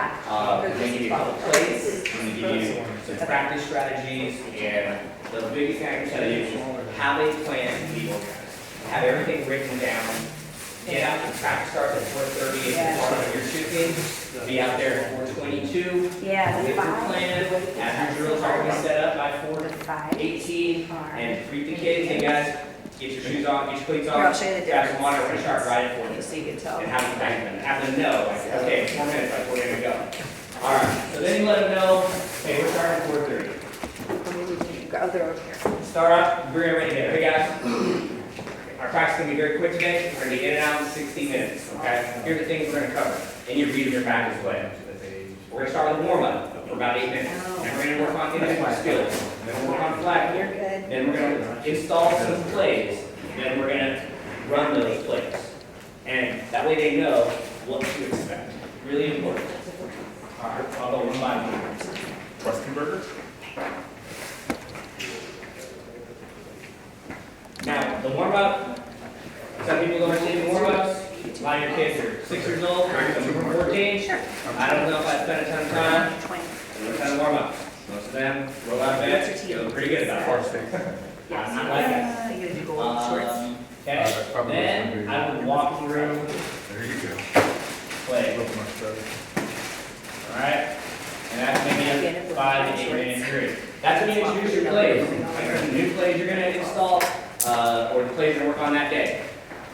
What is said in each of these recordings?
And then give you a couple plays, and we give you some practice strategies, and the biggest thing I can tell you is have a plan to be organized. Have everything written down. Get out, the practice starts at 4:30 if you're part of your shooting. Be out there at 4:22. Yeah, With your plan, have your drills already set up by 4:18, and greet the kids. Hey guys, get your shoes on, get your cleats on. Here, I'll show you the Grab some water, we're gonna start right at 4. so you can tell. And have them know, like, okay, 4 minutes, like, we're gonna go. All right, so then you let them know, hey, we're starting at 4:30. Oh, they're over here. Start up, we're gonna ready there. Hey guys, our practice is gonna be very quick today. We're gonna be in and out in 60 minutes, okay? Here are the things we're gonna cover. And you're reading your practice plan. We're gonna start with a warm-up for about 8 minutes. Then we're gonna work on individual skills. Then we'll work on flag. You're good. Then we're gonna install some plays. Then we're gonna run those plays. And that way they know what to expect. Really important. All right, I'll go one by one. Western burger? Now, the warm-up, some people don't understand the warm-ups. A lot of your kids are 6 years old, some of them are 14. Sure. I don't know if I spent a ton of time. What kind of warm-ups? Most of them roll out of bed, feel pretty good about it. I'm not like that. You gotta do gold shorts. Okay, then I would walk through There you go. play. Look much better. All right? And that's maybe a 5 to 8 minute period. That's when you introduce your plays. Like the new plays you're gonna install, or the plays you're gonna work on that day.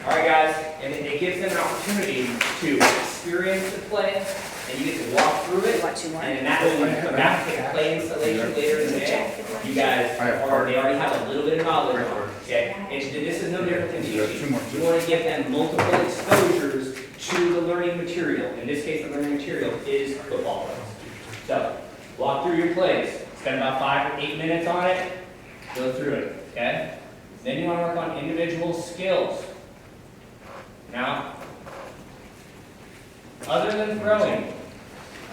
All right, guys, and it gives them an opportunity to experience the play, and you get to walk through it. And that way, when you come back to take a play installation later in the day, you guys already have a little bit of knowledge on it, okay? And this is no different than teaching. You want to give them multiple exposures to the learning material. In this case, the learning material is football plays. So, walk through your plays. Spend about 5 to 8 minutes on it. Go through it, okay? Then you want to work on individual skills. Now, other than throwing,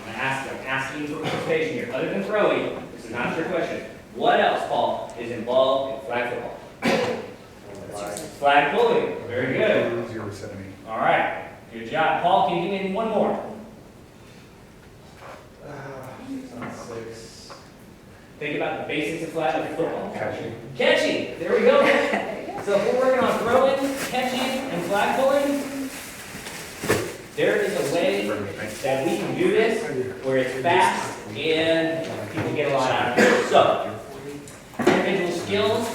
I'm asking for participation here. Other than throwing, this is not your question. What else, Paul, is involved in flag football? Flag pulling. Very good. 0-70. All right. Good job. Paul, can you give me one more? 6. Think about the basics of flag football. Catching. Catching. There we go. So if we're working on throwing, catching, and flag pulling, there is a way that we can do this where it's fast and people get a lot out of it. So, individual skills,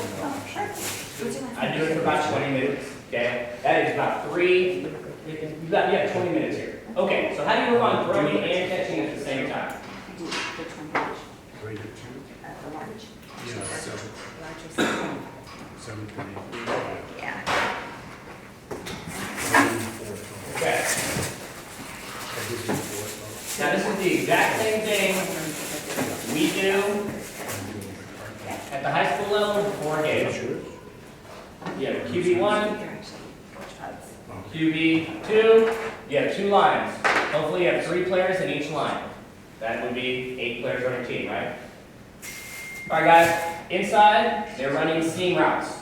I do it for about 20 minutes, okay? That is about 3, you have 20 minutes here. Okay, so how do you work on throwing and catching at the same time? Grade 2? Yeah, 7. 7 to 8. Yeah. Okay. Now this is the exact same thing we do at the high school level before game. You have QB1, QB2, you have 2 lines. Hopefully you have 3 players in each line. That would be 8 players on your team, right? All right, guys. Inside, they're running seam routes.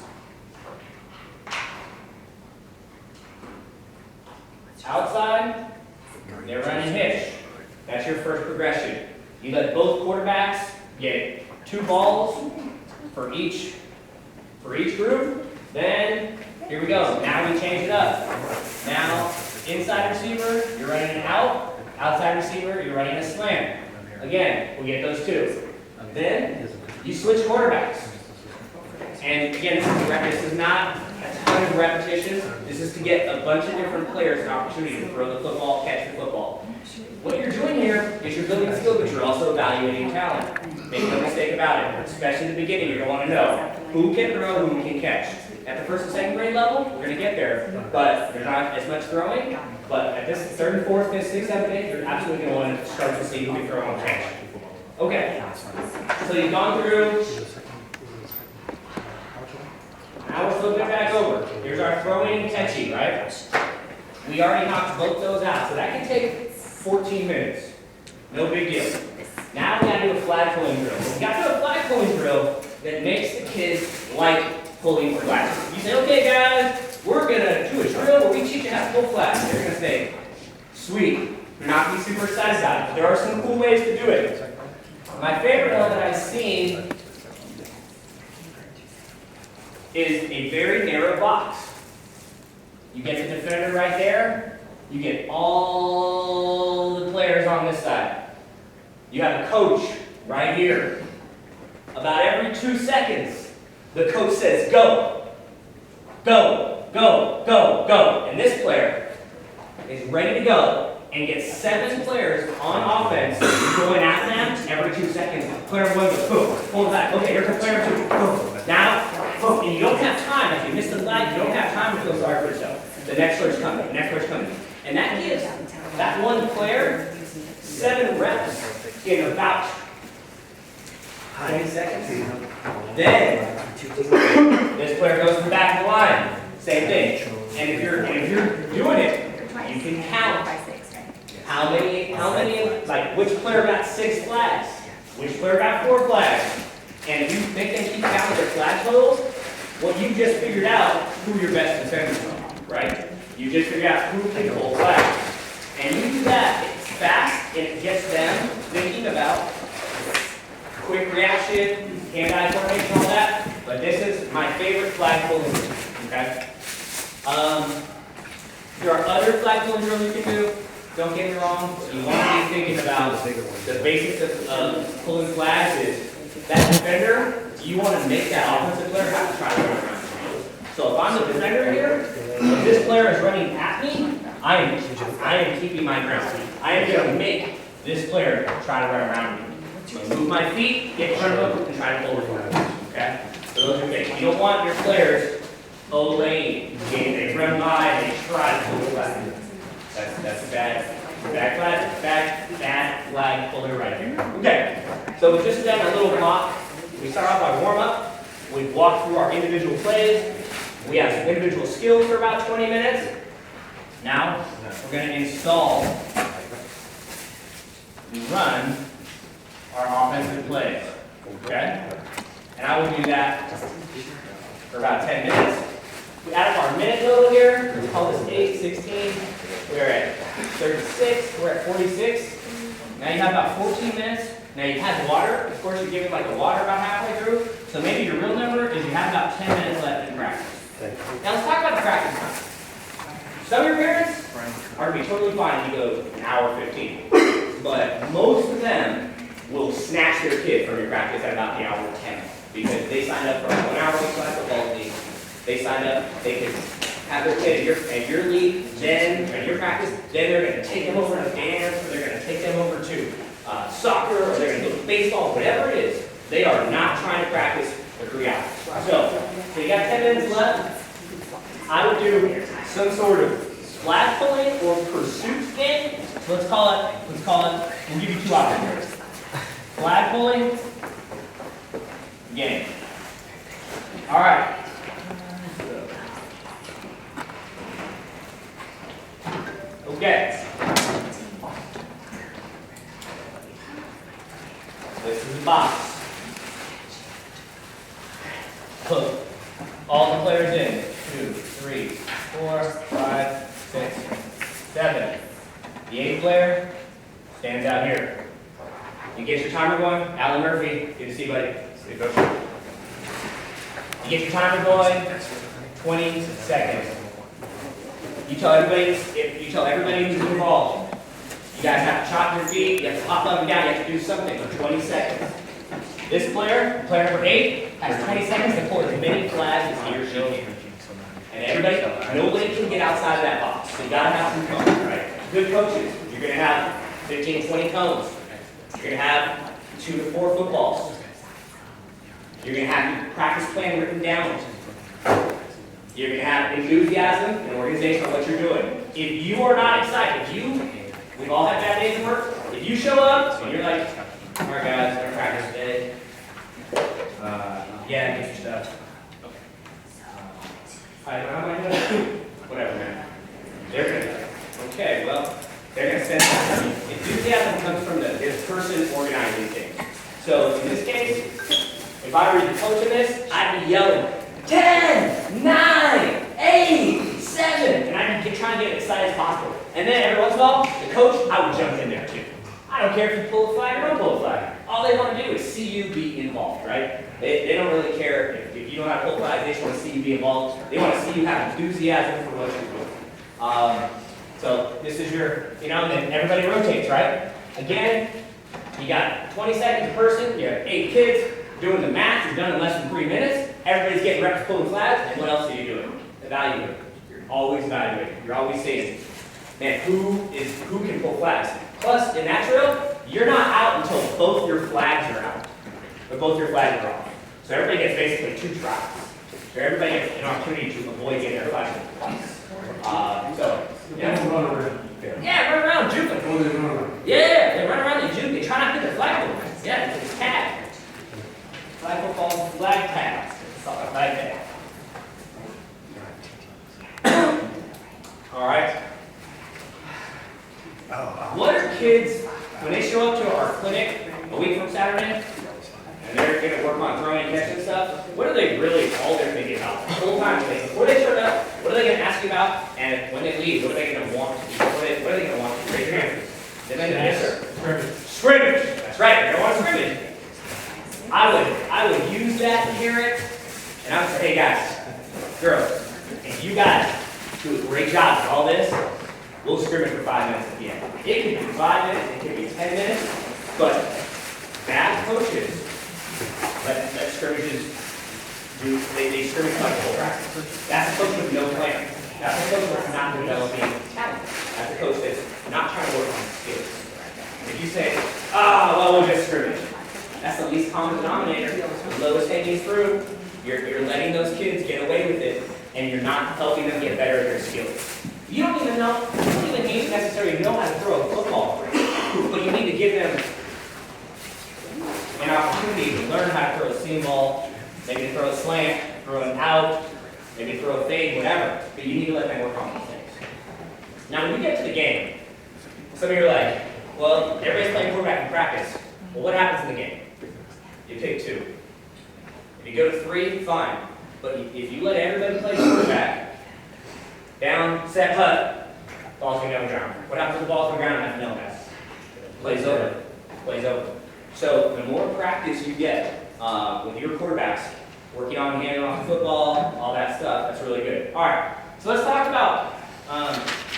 Outside, they're running hitch. That's your first progression. You let both quarterbacks get 2 balls for each group. Then, here we go. Now we change it up. Now, inside receiver, you're running an out. Outside receiver, you're running a slant. Again, we get those 2. Then, you switch quarterbacks. And again, this is not a ton of repetitions. This is to get a bunch of different players an opportunity to throw the football, catch the football. What you're doing here is you're building skill, but you're also evaluating talent. Make no mistake about it. Especially in the beginning, you're going to want to know who can throw, who can catch. At the 1st and 2nd grade level, we're going to get there, but there's not as much throwing. But at this 3rd and 4th, 5th, 6th, 7th, 8th, you're absolutely going to want to start to see who can throw and catch. Okay, so you've gone through. Now we're flipping it back over. Here's our throwing and catching, right? We already knocked both those out, so that can take 14 minutes. No big deal. Now we gotta do a flag pulling drill. We gotta do a flag pulling drill that makes the kids like pulling flags. You say, okay guys, we're gonna do a drill where we teach you how to pull flags. They're gonna say, sweet. Do not be super excited about it, but there are some cool ways to do it. My favorite one that I've seen is a very narrow box. You get the defender right there, you get all the players on this side. You have a coach right here. About every 2 seconds, the coach says, go, go, go, go, go. And this player is ready to go and gets 7 players on offense going at them every 2 seconds. Player 1 goes, boom, pull it back. Okay, here's player 2, boom. Now, boom. And you don't have time. If you miss the flag, you don't have time to feel sorry for yourself. The next player's coming, the next player's coming. And that gives that one player 7 reps in about 20 seconds. Then, this player goes to the back of the line. Same thing. And if you're doing it, you can count how many, like which player got 6 flags, which player got 4 flags. And if you think they keep counting their flag totals, well, you just figured out who your best defenders are, right? You just figured out who can hold flags. And you do that, it's fast, and it gets them thinking about quick reaction, hand-eye coordination, all that. But this is my favorite flag pulling drill, okay? There are other flag pulling drills you can do. Don't get me wrong. You want to be thinking about the basics of pulling flags is that defender, you want to make that offensive player have to try to run around you. So if I'm the defender here, if this player is running at me, I am keeping my ground. I am going to make this player try to run around me. So move my feet, get in front of them, and try to pull the flag. Okay? So those are things. You don't want your players lane. They run by and they try to pull the flag. That's a bad flag puller right there. Okay, so we've just done a little mock. We start off by warm up. We've walked through our individual plays. We have some individual skills for about 20 minutes. Now we're going to install and run our offensive plays. Okay, and I will do that for about 10 minutes. We added our minute total here. Let's call this 8:16. We're at 36. We're at 46. Now you have about 14 minutes. Now you've had water. Of course, you're giving like the water about halfway through. So maybe your real number is you have about 10 minutes left in practice. Now let's talk about the practice time. Some of your parents are going to be totally fine if you go an hour 15. But most of them will snatch their kid from your practice at about the hour 10. Because they signed up for a 1 hour football league. They signed up, they can have their kid at your league, then at your practice, then they're going to take them over to dance, or they're going to take them over to soccer, or they're going to go to baseball, whatever it is. They are not trying to practice for 3 hours. So you got 10 minutes left. I would do some sort of flag pulling or pursuit game. So let's call it, we'll give you 2 options here. Flag pulling game. All right. Okay. This is the box. Put all the players in. 2, 3, 4, 5, 6, 7. The 8th player stands out here. You get your timer going. Alan Murphy, good to see you, buddy. You get your timer going. 20 seconds. You tell everybody who's involved. You guys have to chop your feet, you have to hop up and down, you have to do something for 20 seconds. This player, player number 8, has 20 seconds to pull as many flags as he or she can. And nobody can get outside of that box. So you gotta have some cones, right? Good coaches, you're gonna have 15, 20 cones. You're gonna have 2 to 4 footballs. You're gonna have your practice plan written down. You're going to have enthusiasm and organization on what you're doing. If you are not excited, we've all had bad days at work. If you show up and you're like, all right guys, we're going to practice today. Yeah, get your stuff. How am I doing? Whatever, man. They're going to, okay, well, they're going to send something. Enthusiasm comes from this person organizing things. So in this case, if I were the coach in this, I'd be yelling, 10, 9, 8, 7, and I'd be trying to get as excited as possible. And then every once in a while, the coach, I would jump in there too. I don't care if you pull a flag or don't pull a flag. All they want to do is see you be involved, right? They don't really care if you know how to pull flags, they just want to see you be involved. They want to see you have enthusiasm for what you're doing. So this is your, and then everybody rotates, right? Again, you got 20 seconds per person, you have 8 kids, doing the math is done in less than 3 minutes, everybody's getting reps pulling flags, and what else are you doing? Evaluating. You're always evaluating. You're always saying, man, who can pull flags? Plus, in that drill, you're not out until both your flags are out, but both your flags are off. So everybody gets basically 2 tries. So everybody gets an opportunity to avoid getting their flags twice. Run around. Yeah, run around, juke them. Oh, they run around. Yeah, they run around, they juke, they try not to get their flag pulled. Yeah, it's tag. Flag football, flag tag. It's all about flag tag. All right. What are kids, when they show up to our clinic a week from Saturday, and they're going to work on throwing and catching stuff, what are they really all they're thinking about? The whole time, before they show up, what are they going to ask you about? And when they leave, what are they going to want to do? What are they going to want to do? Raise your hand. Yes, sir. Scrimmage. That's right. They're going to want to scrimmage. I would use that carrot, and I would say, hey guys, girls, if you guys do a great job with all this, we'll scrimmage for 5 minutes at the end. It could be 5 minutes, it could be 10 minutes, but bad coaches let scrimmages do, they scrimmage like full practice. That's a coach with no plan. That's a coach that's not developing talent. That's a coach that's not trying to work on skills. If you say, well, we'll just scrimmage. That's the least common denominator, the lowest hanging fruit. You're letting those kids get away with it, and you're not helping them get better at their skills. You don't even need to necessarily know how to throw a football, but you need to give them an opportunity to learn how to throw a seam ball, maybe throw a slant, throw an out, maybe throw a fade, whatever. But you need to let them work on these things. Now, when you get to the game, some of you are like, well, everybody's playing quarterback in practice. Well, what happens in the game? You pick 2. If you go to 3, fine. But if you let everybody play quarterback, down, set, hut, ball's going to go on the ground. What happens if the ball's on the ground and MacNeal has? Plays over. Plays over. So the more practice you get with your quarterbacks, working on handing off the football, all that stuff, that's really good. All right, so let's talk about,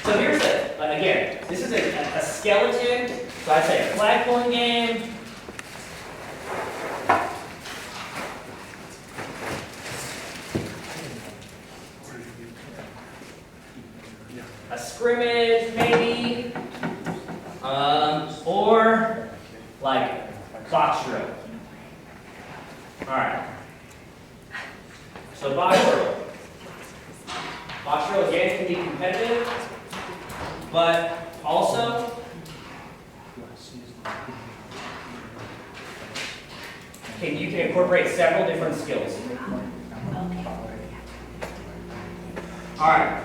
so here's again, this is a skeleton, so I'd say a flag pulling game. A scrimmage, maybe, or like box drill. All right. So box drill. Box drill again can be competitive, but also you can incorporate several different skills. All right.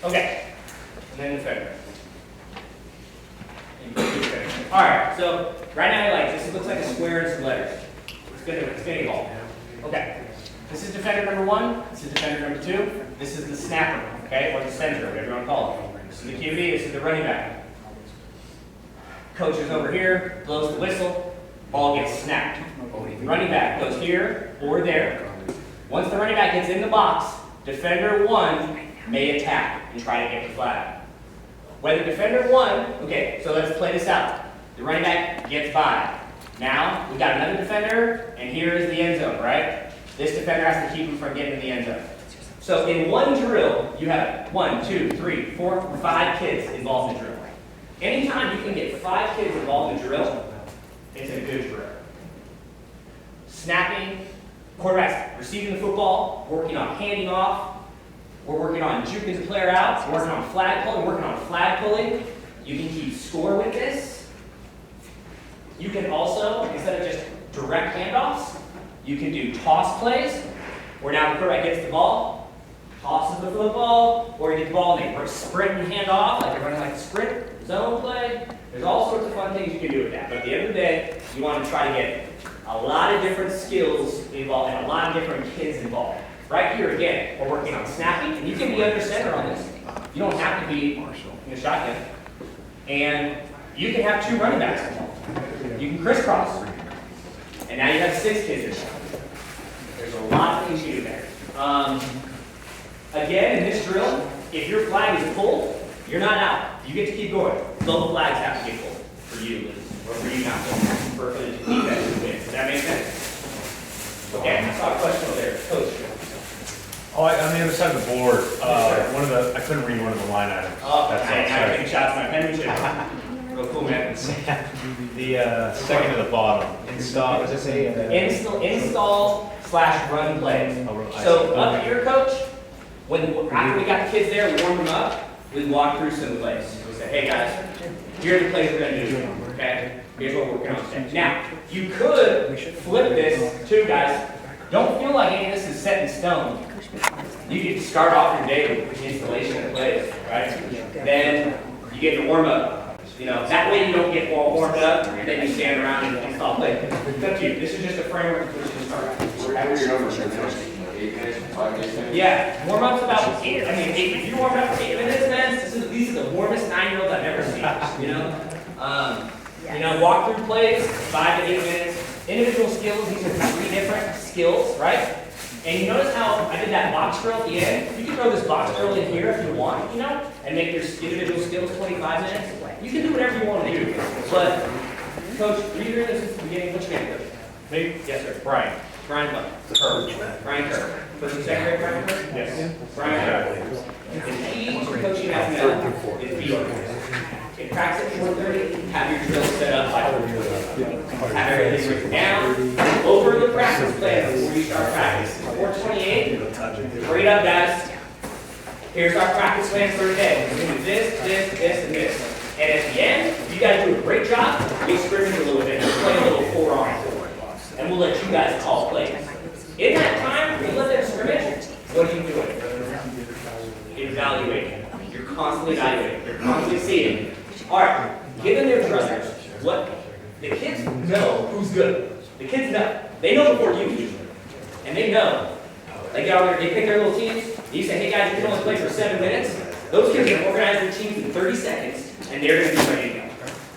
Okay, and then defender. All right, so right now, this looks like a square and some letters. It's gonna evolve. Okay, this is defender number 1. This is defender number 2. This is the snapper, okay, or the center, whatever you want to call it. This is the QB. This is the running back. Coach is over here, blows the whistle, ball gets snapped. Running back goes here or there. Once the running back gets in the box, defender 1 may attack and try to get the flag. When the defender 1, okay, so let's play this out. The running back gets by. Now, we got another defender, and here is the end zone, right? This defender has to keep him from getting in the end zone. So in one drill, you have 1, 2, 3, 4, 5 kids involved in the drill. Anytime you can get 5 kids involved in the drill, it's a good drill. Snapping, quarterbacks receiving the football, working on handing off. We're working on juking the player out. We're working on flag pulling. You can keep score with this. You can also, instead of just direct handoffs, you can do toss plays, where now the quarterback gets the ball, tosses the football, or you get the ball and they sprint and hand off, like you're running like a sprint, zone play. There's all sorts of fun things you can do with that. But at the end of the day, you want to try to get a lot of different skills involved and a lot of different kids involved. Right here again, we're working on snapping, and you can be under center on this. You don't have to be in the shotgun. And you can have 2 running backs involved. You can crisscross. And now you have 6 kids involved. There's a lot of things you do there. Again, in this drill, if your flag is pulled, you're not out. You get to keep going. Both flags have to get pulled for you, or for you not to, for the defense to win. Does that make sense? Okay, I saw a question over there. Coach. Oh, on the other side of the board, I couldn't read one of the line items. Oh, That's all, I sorry. take shots at my penmanship. Real cool, man. The second to the bottom, install, what does it say? Install/run plays. So up here, coach, after we got the kids there, we warmed them up, we walked through some plays. We said, hey guys, here are the plays we're gonna do, okay? Here's what we're working on today. Now, you could flip this too, guys. Don't feel like any of this is set in stone. You can start off your day with installation of plays, right? Then you get to warm up. You know, that way you don't get all warmed up, and then you stand around and install plays. It's up to you. This is just a framework in which to start. Yeah, warm up's about 8. I mean, if you warm up for 8 minutes, man, these are the warmest 9-year-olds I've ever seen. You know, walk through plays, 5 to 8 minutes. Individual skills, these are 3 different skills, right? And you notice how I did that box drill at the end? You can throw this box drill in here if you want, you know, and make your individual skills 25 minutes. You can do whatever you want to do. But, Coach, were you doing this since the beginning? What's your name, Coach? Me? Yes, sir. Brian. Brian what? Kerr. Brian Kerr. First and second grade, Brian Kerr? Yes. Brian Kerr. The key to coaching MacNeal is be organized. In practice at 4:30, have your drill set up by 4:30. Have everything written down. Over the practice plan before you start practice. 4:28, hurry it up, guys. Here's our practice plan for today. We're going to do this, and this. And at the end, you guys do a great job. We scrimmage a little bit. We'll play a little 4-on-4. And we'll let you guys call plays. In that time, when you let them scrimmage, what are you doing? Evaluating. You're constantly evaluating. You're constantly seeing. All right, give them their druthers. What the kids know who's good. The kids know. They know before you do. And they know. They get out there, they pick their little teams. You say, hey guys, you can only play for 7 minutes. Those kids can organize their teams in 30 seconds, and they're going to be ready to go.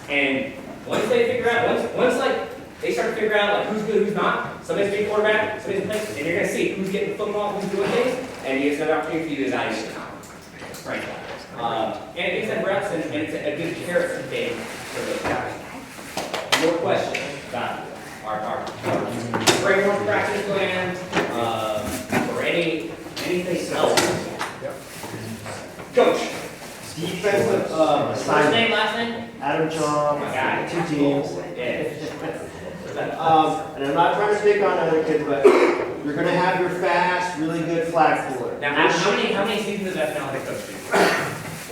And once they figure out, once like they start to figure out like who's good, who's not. Somebody's being quarterback, somebody's playing, and you're going to see who's getting the football, who's doing things, and you get another opportunity for you to evaluate. Right. And it gives them reps, and it's a good carrot bait for those guys. More questions about our framework practice plan, or anything else? Coach. Defensive First assignment. name, last name? Adam Chong, My guy. 2 teams. Yeah. And I'm not trying to pick on other kids, but you're going to have your fast, really good flag puller. Now, how many seasons of FNL have they coached you?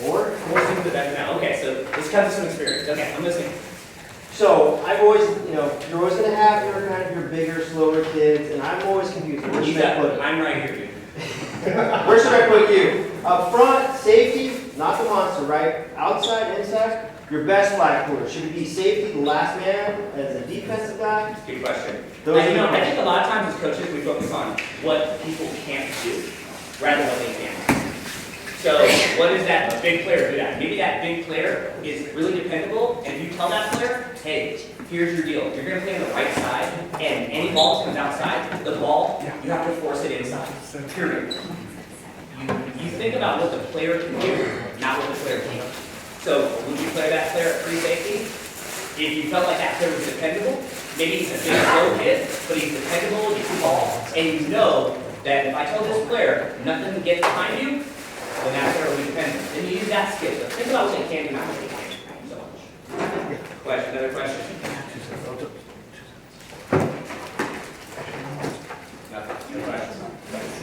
4. 4 seasons of FNL. Okay, so this comes with some experience. Okay, I'm listening. So I've always, you're always going to have your kind of your bigger, slower kids, and I'm always confused. Where should I put it? I'm right here, dude. Where should I put you? Up front, safety, not the monster, right? Outside, inside, your best flag puller. Should it be safety, the last man, as a defensive guy? Good question. Those are the I think a lot of times as coaches we focus on what people can't do rather than what they can. So what is that big player good at? Maybe that big player is really dependable, and if you tell that player, hey, here's your deal. You're going to play on the right side, and any ball that comes outside, the ball, you have to force it inside. Period. You think about what the player can do, not what the player can't. So would you play that player at free safety? If you felt like that player was dependable, maybe he's a big slow kid, but he's dependable, he can ball, and you know that if I tell this player nothing gets behind you, then that player will be dependent. Then you use that skill. So think about what they can do, not what they can't do so much. Question, another question? Nothing. No questions?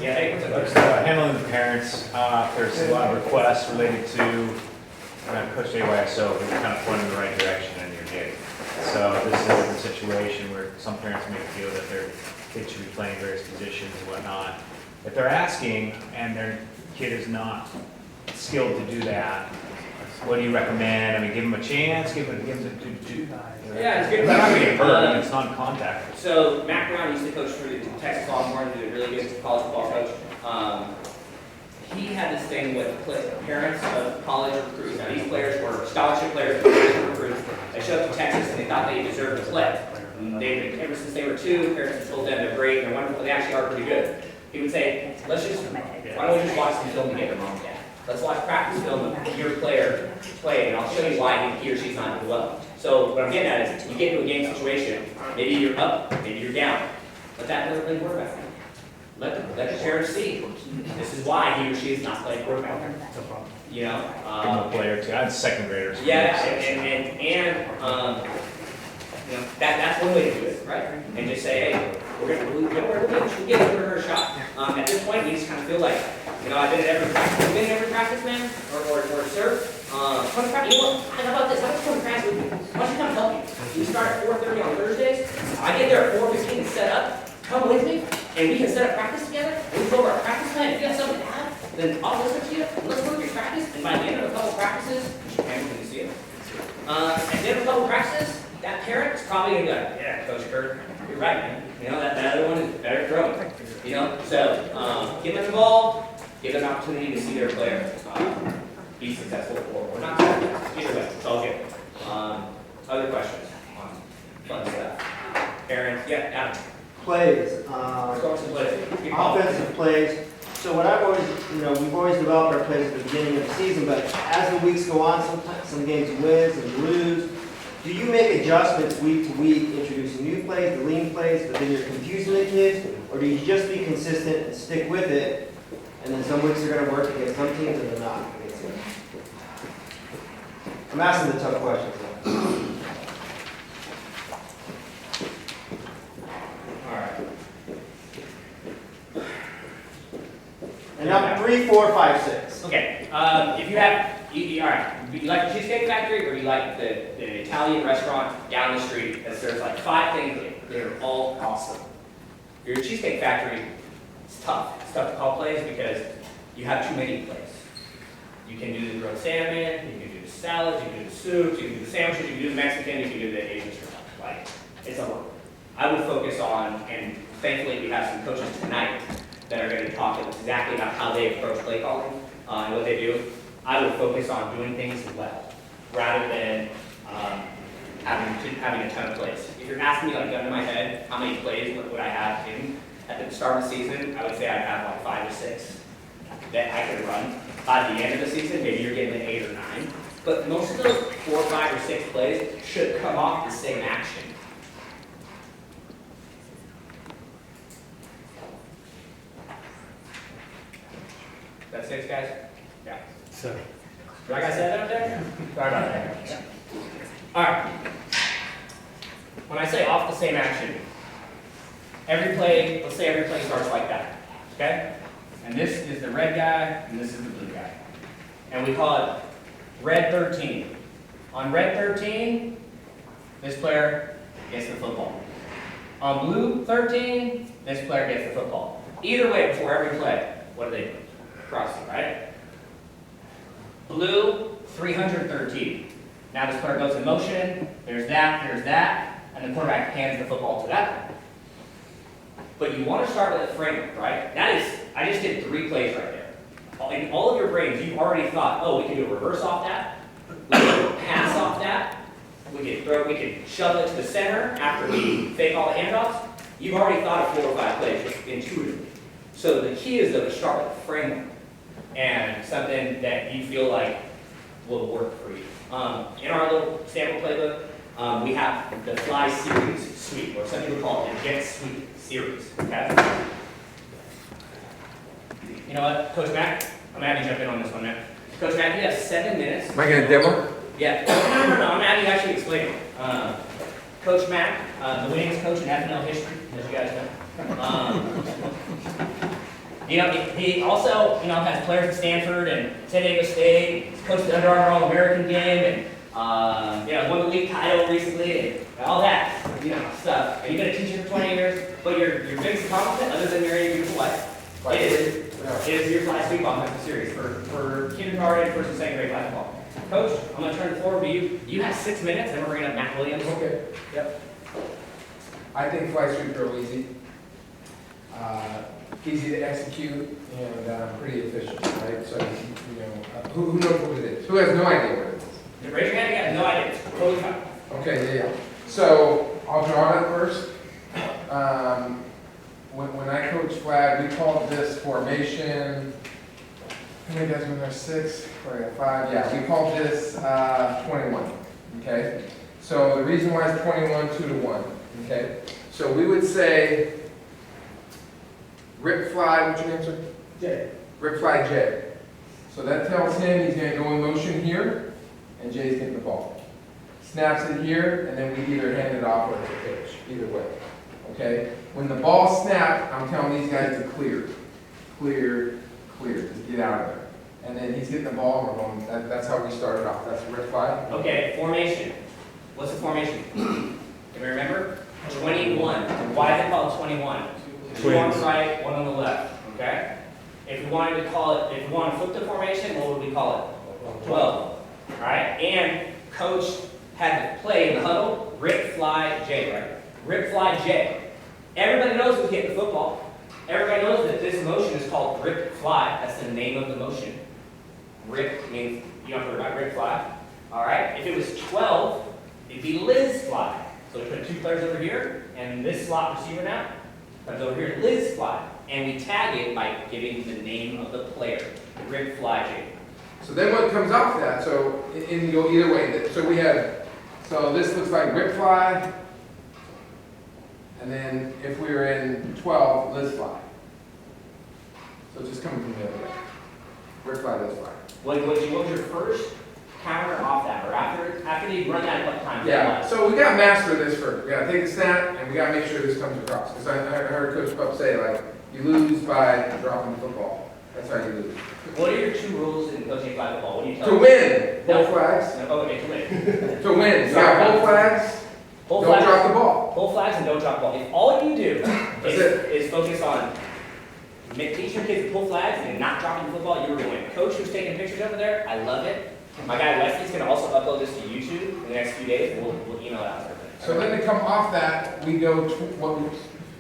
Yeah, hey, what's up? Handling the parents, there's a lot of requests related to Coach AYSO, but you're kind of pointing in the right direction and you're getting. So this is a situation where some parents may feel that their kids should be playing various positions and whatnot. If they're asking and kid is not skilled to do that, what do you recommend? I mean, give him a chance, give him Yeah, it's good. They're not gonna get hurt, I mean, it's non-contact. So Mac Brown used to coach for the Texas Longhorns, he was a really good college football coach. He had this thing with parents of college recruits. Now these players were scholarship players, recruits. They showed up to Texas and they thought they deserved to play. Ever since they were 2, parents had told them they're great, they're wonderful, they actually are pretty good. He would say, why don't we just watch some film together, mom and dad? Let's watch practice film of your player play, and I'll show you why he or she's not doing well. So what I'm getting at is, you get into a game situation, maybe you're up, maybe you're down. Let that little thing work out. Let the parents see. This is why he or she is not playing quarterback. You know? Give him a player too, I had second graders. Yeah, and you know, that's one way to do it, right? And just say, hey, we'll give her a shot. At this point, we just kind of feel like, you know, I've been at every practice, man, or sir. Come to practice. You know what? How about this? How about you come to practice with me? Why don't you come help me? We start at 4:30 on Thursdays. I get there at 4:15 to set up. Come with me, and we can set up practice together. And we go over our practice plan. If you have something to add, then I'll listen to you. And let's work your practice. And by the end of a couple practices, when you see it. At the end of a couple practices, that parent is probably gonna be like, yeah, Coach Kurt, you're right, man. You know, that other one is better throwing. You know, so get them involved, give them an opportunity to see their player be successful or not. Either way, it's all good. Other questions on fun stuff? Parents, yeah, Adam. Plays, Let's go over some plays. offensive plays. So what I've always, we've always developed our plays at the beginning of the season, but as the weeks go on, sometimes some games you win, some you lose. Do you make adjustments week to week, introducing new plays, deleting plays, but then you're confusing the kids? Or do you just be consistent and stick with it, and then some weeks are going to work against some teams and they're not against them? I'm asking the tough questions. All right. And now 3, 4, 5, 6. Okay, if you have, all right, you like the Cheesecake Factory or you like the Italian restaurant down the street that serves like 5 things that are all awesome? Your Cheesecake Factory, it's tough. It's tough to call plays because you have too many plays. You can do the grilled salmon, you can do the salads, you can do the soups, you can do the sandwiches, you can do the Mexican, you can do the Asian stuff. Like, it's a lot. I would focus on, and thankfully we have some coaches tonight that are going to talk exactly about how they approach play calling and what they do. I would focus on doing things well, rather than having a ton of plays. If you're asking me like gun to my head, how many plays would I have in at the start of the season, I would say I'd have like 5 or 6 that I could run. By the end of the season, maybe you're getting an 8 or 9. But most of those 4, 5, or 6 plays should come off the same action. That's 6, guys? Yeah. So, Like I said that up there? Sorry about that. Yeah. All right. When I say off the same action, let's say every play starts like that, okay? And this is the red guy, and this is the blue guy. And we call it red 13. On red 13, this player gets the football. On blue 13, this player gets the football. Either way, before every play, what do they do? Crossing, right? Blue, 313. Now this player goes in motion, there's that, and the quarterback hands the football to that one. But you want to start with a framework, right? I just did 3 plays right there. In all of your brains, you've already thought, oh, we can do a reverse off that, we can do a pass off that, we can shove it to the center after we fake all the handoffs. You've already thought of 4 or 5 plays intuitively. So the key is though to start with a framework and something that you feel like will work for you. In our little sample playbook, we have the Fly Series Suite, or some people call it the Jet Suite Series. Okay? You know what, Coach Mac? I'm gonna have you jump in on this one, man. Coach Mac, you have 7 minutes. Am I going to demo? Yeah. No. I'm gonna have you actually explain it. Coach Mac, the winningest coach in FNL history, as you guys know. He also, has players at Stanford and San Diego State. He's coached the Under Armour All-American game, and won the league title recently, and all that, stuff. And you've been a teacher for 20 years, but your biggest accomplishment, other than marrying a beautiful wife, is is your flag sweep-off of the series for kindergarten, first and second grade basketball. Coach, I'm gonna turn the floor over to you. You have 6 minutes, and we're bringing up Matt Williams. Okay. Yep. I think fly sweeps are real easy to execute and pretty efficient, right? So, you know, who knows what it is? Who has no idea what it is? Raise your hand, you have no idea. It's totally fine. Okay, yeah. So I'll draw it first. When I coach flag, we called this formation. How many guys were there? 6, or 5? Yeah, we called this 21. Okay. So the reason why it's 21, 2 to 1. Okay. So we would say rip fly. What's your name, sir? Jay. Rip fly Jay. So that tells him he's going to go in motion here, and Jay's getting the ball. Snaps it here, and then we either hand it off or it's a pitch, either way. Okay? When the ball snapped, I'm telling these guys to clear. Clear, clear. Just get out of there. And then he's getting the ball, and we're going, that's how we started off. That's rip fly. Okay, formation. What's the formation? Can we remember? 21. Why is it called 21? 2 on the right, 1 on the left. Okay? If we wanted to call it, if we want to flip the formation, what would we call it? 12. All right? And coach had to play in the huddle, rip, fly, J, right? Rip, fly, J. Everybody knows who's getting the football. Everybody knows that this motion is called rip, fly. That's the name of the motion. Rip means you don't have to worry about rip, fly. All right? If it was 12, it'd be Liz, fly. So we put 2 players over here, and this slot receiver now comes over here, Liz, fly. And we tag it by giving the name of the player, rip, fly, J. So then what comes off that, so it can go either way. So we have, so this looks like rip fly, and then if we were in 12, Liz fly. So it's just coming from the other way. Rip fly, Liz fly. What was your first counter off that, or after you run that a couple times? Yeah, so we gotta master this first. We gotta take the snap, and we gotta make sure this comes across. Because I heard Coach Pup say, like, you lose by dropping the football. That's how you lose. What are your 2 rules in coaching flag football? What do you tell To them? win, No. both flags. No, okay, to win. To win, you got both flags, Pull don't flags, drop the ball. pull flags and don't drop the ball. If all you do That's is focus on teaching your kids to pull flags and not dropping the football, you're going to win. Coach who's taking pictures over there, I love it. My guy Wesley's going to also upload this to YouTube in the next few days, and we'll email it out to everybody. So then to come off that, we go to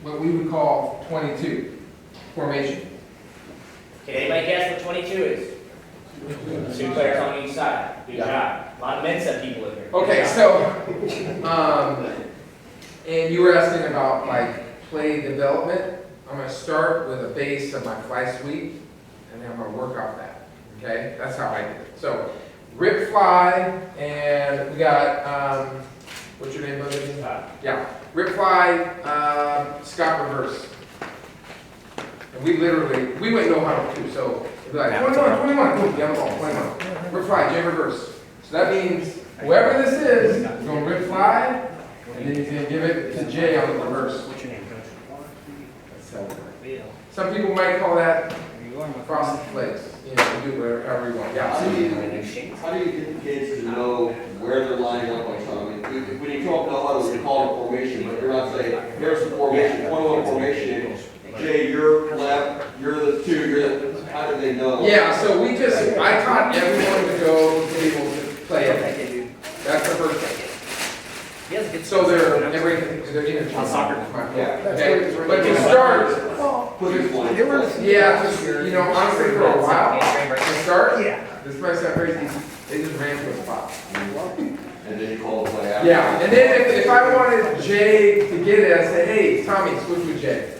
what we would call 22 formation. Can anybody guess what 22 is? 2 players on each side. Good job. A lot of Mensa people in here. Okay, so, and you were asking about like play development. I'm gonna start with a base of my fly sweep, and then I'm gonna work off that. Okay, that's how I did it. So, rip fly, and we got what's your name, brother? Yeah, rip fly, Scott reverse. And we went no huddle too, so it'd be like 21, 21, boom, down the ball, 21. Rip fly, J reverse. So that means whoever this is going to rip fly, and then he's going to give it to Jay on the reverse. What's your name, Coach? Some people might call that frosted flakes. You know, you do whatever you want. Yeah. How do you get the kids to know where they're lining up on something? I mean, when you talk about huddle, you call it formation, but you're not saying, here's the formation, 21 formation. Jay, you're left, you're the 2, you're the, how do they know? Yeah, so I taught everyone to go to able to play it. That's the first thing. So they're interchangeable. On soccer. Yeah, okay. But to start, yeah, just, you know, honestly, for a while, to start, this might sound crazy, they just ran to a spot. And then you call the play out. Yeah, and then if I wanted Jay to get it, I say, hey, Tommy, switch with Jay.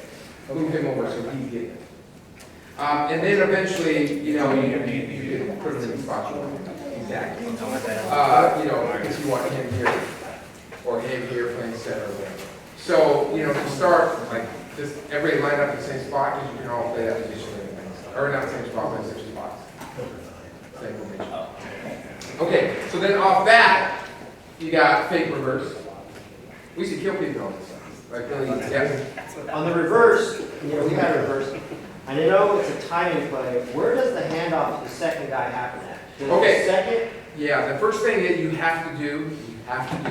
Move him over so he's getting it. And then eventually, you know, you can put him in the spot you want. Exactly. You know, if you want him here, or him here playing center or whatever. So, you know, to start, like, just everybody line up in the same spot, because you can all play that position anyway. Or not the same spot, but 6 spots. Same formation. Okay, so then off that, you got fake reverse. We used to kill people on this stuff. Like, really, yes. On the reverse, you know, we had a reverse. I know it's a timing play. Where does the handoff to the second guy happen at? Does Okay. the second? Yeah, the first thing that you have to do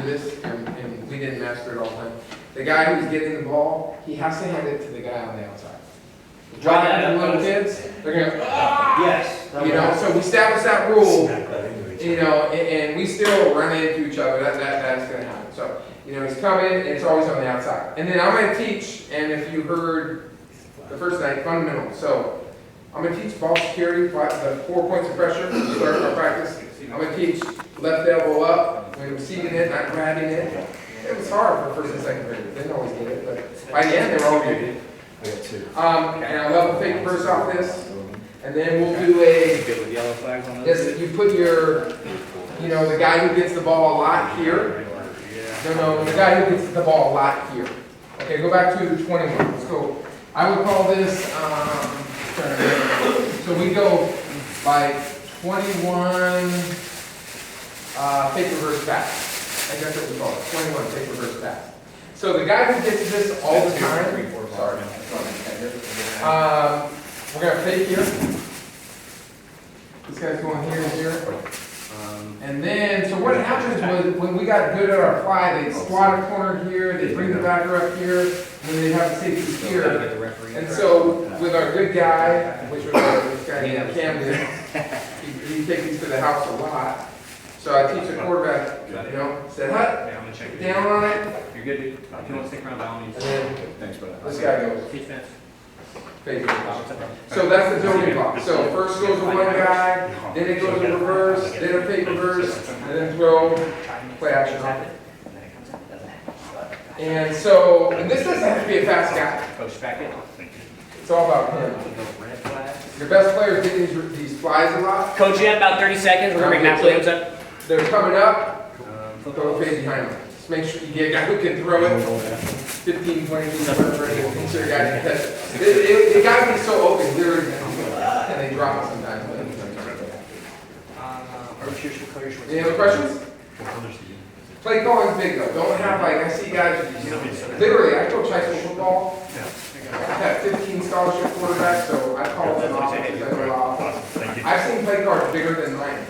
this, and we didn't master it all the time. The guy who's getting the ball, he has to hand it to the guy on the outside. Draw that Like up, little Coach. kids, they're gonna, "Ah!" Yes. that You would know, happen. so we established that rule, Smack that into each you other. know, and we still run into each other, that's gonna happen. So, you know, he's coming, and it's always on the outside. And then I'm gonna teach, and if you heard the first night, fundamentals. So, I'm gonna teach ball security, the 4 points of pressure, to start our practice. I'm gonna teach left elbow up, when receiving it, not grabbing it. It was hard for first and second grade, they didn't always get it, but by the end, they were all good. I got two. And I love the fake burst off this, and then we'll do a, Good with yellow flags on this, you put your, you know, the guy who gets the ball a lot here. No, the guy who gets the ball a lot here. Okay, go back to 21, let's go. I would call this, so we go like 21, fake reverse pass. I think that's what we call it, 21 fake reverse pass. So the guy who gets this all the time, sorry. We're gonna fake here. This guy's going here and here. And then, so what happens was, when we got good at our fly, they'd squat a corner here, they'd bring the backer up here, and then they'd have the safety here. And so, with our good guy, which was this guy named Camden, he'd take these to the house a lot. So I teach the quarterback, you know, said, hut, Yeah, I'm gonna check it. down on it, You're good, dude. If you want to stick around, by all means. and then Thanks, brother. this guy goes, Teach fence. fake it. So that's the building block. So first goes to one guy, then it goes to reverse, then a fake reverse, and then throw, play action. And so, and this doesn't have to be a fast guy. Coach back in. It's all about him. Red flag. Your best players get these flies a lot. Coach, you have about 30 seconds. We're gonna bring Matt Williams up. They're coming up, throw a fade behind them. Just make sure you get a guy who can throw it 15, 20 feet up, and make sure the guy can catch it. The guy gets so open, literally, and they drop it sometimes. Any other questions? Play calling's big though. Don't have like, I see guys, literally, I coach high school football. I have 15 scholarship quarterbacks, so I call them off because I go off. I've seen play cards bigger than mine.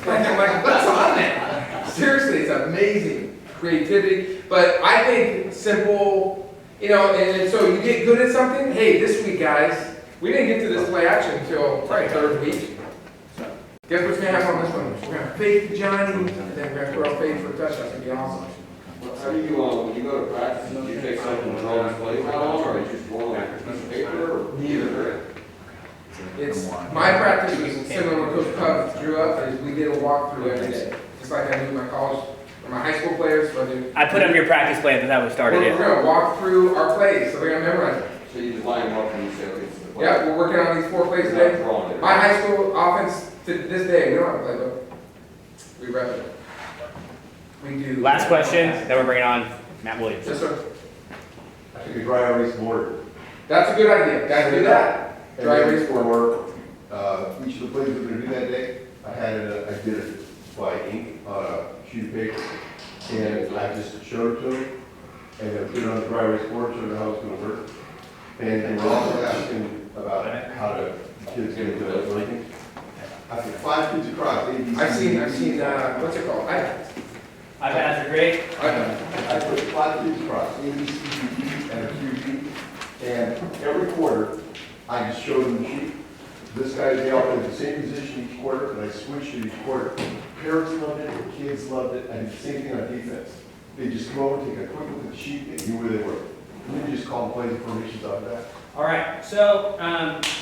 I'm like, what's on that? Seriously, it's amazing creativity. But I think simple, you know, and so you get good at something. Hey, this week, guys, we didn't get to this play action until probably third week. Guess what's gonna happen on this one? We're gonna fake Johnny, and then we're gonna throw a fade for a touchdown. It's gonna be awesome. How do you, when you go to practice, do you take something and draw these plays out on, or you just roll like a piece of paper, or? Neither. It's, my practice was similar to Coach Puff drew up, is we did a walkthrough every day. Just like I do my college, or my high school players, so I do. I put up your practice plan, that's how we started We're it. gonna walk through our plays, so they're gonna memorize it. So you just line them up and you say, okay, this is the play. Yeah, we're working on these 4 plays You're today. not drawing it. My high school offense, to this day, we don't have a playbook. We rep it. We do. Last question, then we're bringing on Matt Williams. Yes, sir. I took a dry erase board. That's a good idea. Guys, do that. And Dry then erase board. for, each of the plays we're gonna do that day, I did it by ink on a sheet of paper. And I just showed it to them, and then put it on the dry erase board, showed them how it's gonna work. And they were also asking about how to, kids get into that ranking. I think 5 kids across, A, B, C. I've seen, what's it called? iPads are great. I put 5 kids across, A, B, C, D, E, and a QD. And every quarter, I just showed them the sheet. This guy, they all played the same position each quarter, and I switched it each quarter. Parents loved it, the kids loved it. I did the same thing on defense. They just come over, take a quick look at the sheet, and knew where they were. And then you just call them plays and formations out of that. All right, so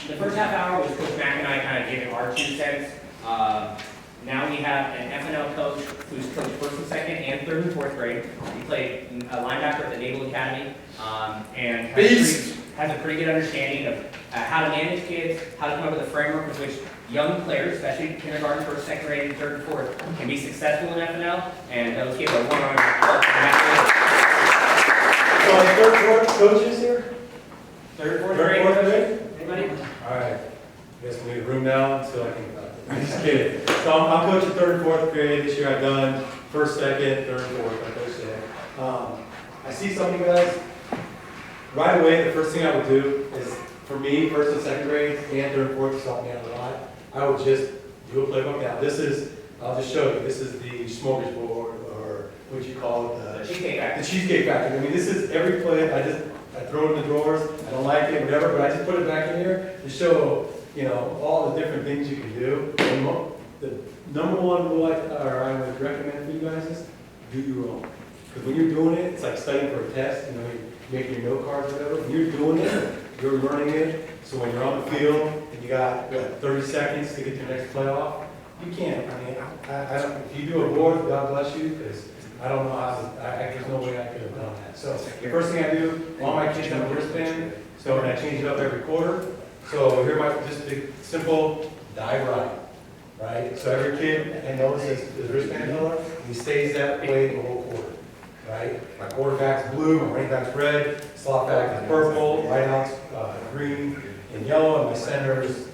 the first half hour was Coach Mack and I kind of giving our 2 cents. Now we have an FNL coach who's coached first and second and third and fourth grade. He played a linebacker at the Naval Academy and has a pretty good understanding of how to manage kids, how to come up with a framework with which young players, especially kindergarten, first, second grade, and third and fourth, can be successful in FNL. And those kids are one on So our third, fourth coaches here? third, fourth Third, grade. fourth grade? Anybody? All right. I guess we need room now, so I can, I'm just kidding. So I'm coaching third and fourth grade. This year I've done first, second, third, fourth, like I said. I see some of you guys, right away, the first thing I would do is, for me, first and second grade, and third and fourth, to help me out a lot, I would just do a playbook. Now, this is, I'll just show you, this is the smorgasbord, or what you call it, The Cheesecake Factory. the Cheesecake Factory. I mean, this is every play, I throw it in the drawers, I don't like it, whatever, but I just put it back in here to show all the different things you can do. And the number one rule I would recommend for you guys is do your own. Because when you're doing it, it's like studying for a test, you make your note cards or whatever. When you're doing it, you're learning it. So when you're on the field and you got 30 seconds to get to the next playoff, you can't. I mean, I don't, if you do a board, God bless you, because I don't know how to, there's no way I could have done that. So the first thing I do, all my kids have a wristband, so and I change it up every quarter. So here might just a simple dive right? So every kid, I notice his wristband color, he stays that way the whole quarter, right? My quarterback's blue, my running back's red, slot back is purple, right out's green and yellow, and my center's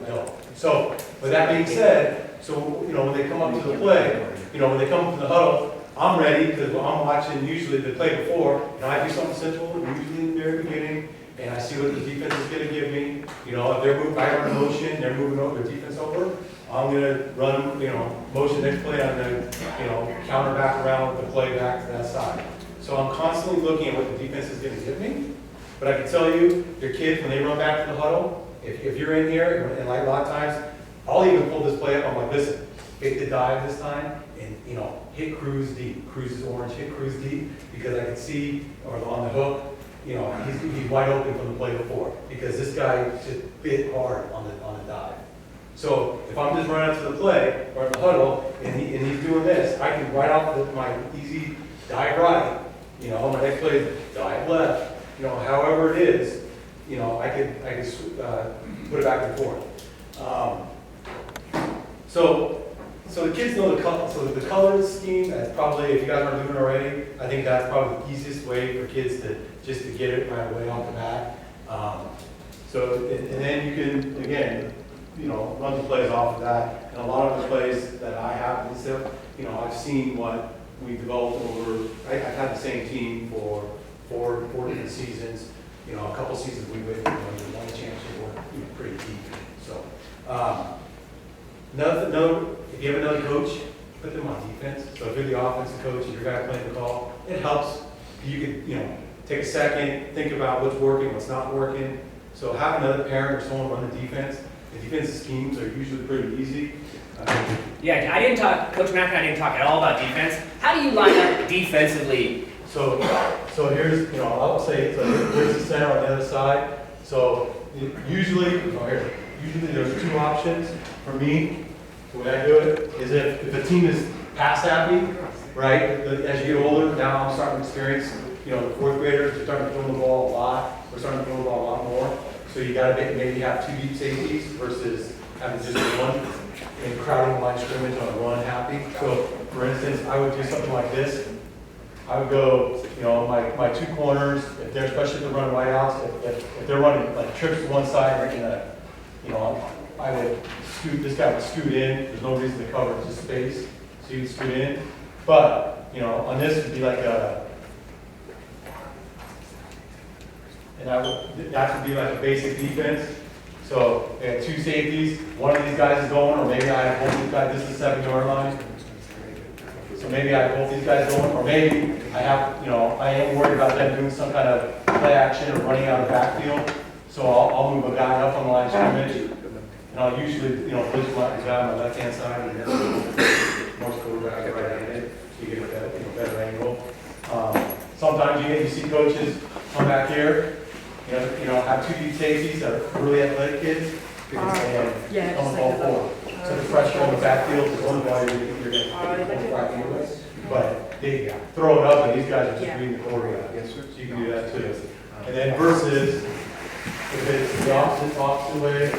yellow. So with that being said, so when they come up to the play, when they come up to the huddle, I'm ready because I'm watching usually the play before, and I do something simple, usually in the very beginning, and I see what the defense is going to give me. If they're moving, I run a motion, they're moving over their defense over, I'm going to run, motion next play, I'm going to, counter back around with the play back to that side. So I'm constantly looking at what the defense is going to give me. But I can tell you, your kids, when they run back to the huddle, if you're in here, and like a lot of times, I'll even pull this play up, I'm like, listen, hit the dive this time, and hit cruise deep. Cruise is orange, hit cruise deep, because I can see, or on the hook, he's wide open from the play before, because this guy just bit hard on the dive. So if I'm just running up to the play, or in the huddle, and he's doing this, I can right off my easy dive right, my next play is dive left, however it is, I could put it back and forth. So the kids know the color. So the color scheme, that's probably, if you guys aren't doing it already, I think that's probably the easiest way for kids to get it right away off the bat. And then you can, again, run the plays off of that. And a lot of the plays that I have, I've seen what we developed over, I've had the same team for four different seasons. A couple seasons we won the championship, we're pretty deep. So, if you have another coach, put them on defense. So if you're the offensive coach and your guy playing the call, it helps. You could, take a second, think about what's working, what's not working. So have another parent or someone run the defense. The defensive schemes are usually pretty easy. Yeah, I didn't talk, Coach Mack and I didn't talk at all about defense. How do you line up defensively? So here's, I'll say, here's the center on the other side. So usually there's two options for me. The way I do it is if a team is pass happy, right? As you get older, now I'm starting to experience, the fourth graders are starting to throw the ball a lot. We're starting to throw the ball a lot more. So you got to maybe have two deep safeties versus having just one and crowding the line of scrimmage on a run happy. So for instance, I would do something like this. I would go, my two corners, if they're, especially if they're running wide outs, if they're running like trips to one side, I would scoot, this guy would scoot in, there's no reason to cover, it's just space, so you would scoot in. But, on this would be like that would be like a basic defense. So, they have two safeties, one of these guys is going, or maybe I have both these guys, this is the 7-yard line. So maybe I have both these guys going, or maybe I have, I am worried about them doing some kind of play action or running out of the backfield. So I'll move a guy up on the line of scrimmage. And I'll usually, push my guy on the left-hand side, and then most quarterbacks are right-handed, so you get a better angle. Sometimes you see coaches come back here, have two deep safeties that are really athletic kids, because they Yeah, come just ball like that. forward. So the pressure on the backfield is one ball you're going to get right anyway. But they throw it up, and these guys are just reading the quarterback. So you can do that too. And then versus, if it's the opposite way,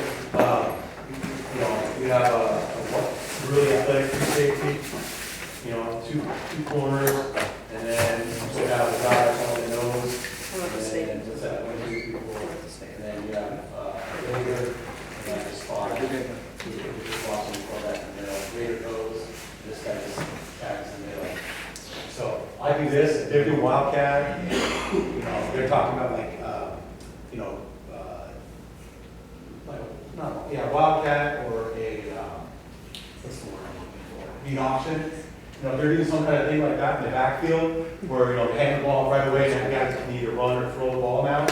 you have a really athletic free safety, two corners, and then you have a guy on the nose, and then what's that, 1, 2, 3, 4, and then you have a Rager, and then a spot. Just watching for that in the middle. Rager goes, this guy just tags in the middle. So I do this, if they're doing Wildcat, they're talking about Wildcat or a, what's the word I'm looking for? Beat option. They're doing some kind of thing like that in the backfield where, they hand the ball right away and that guy can either run or throw the ball now,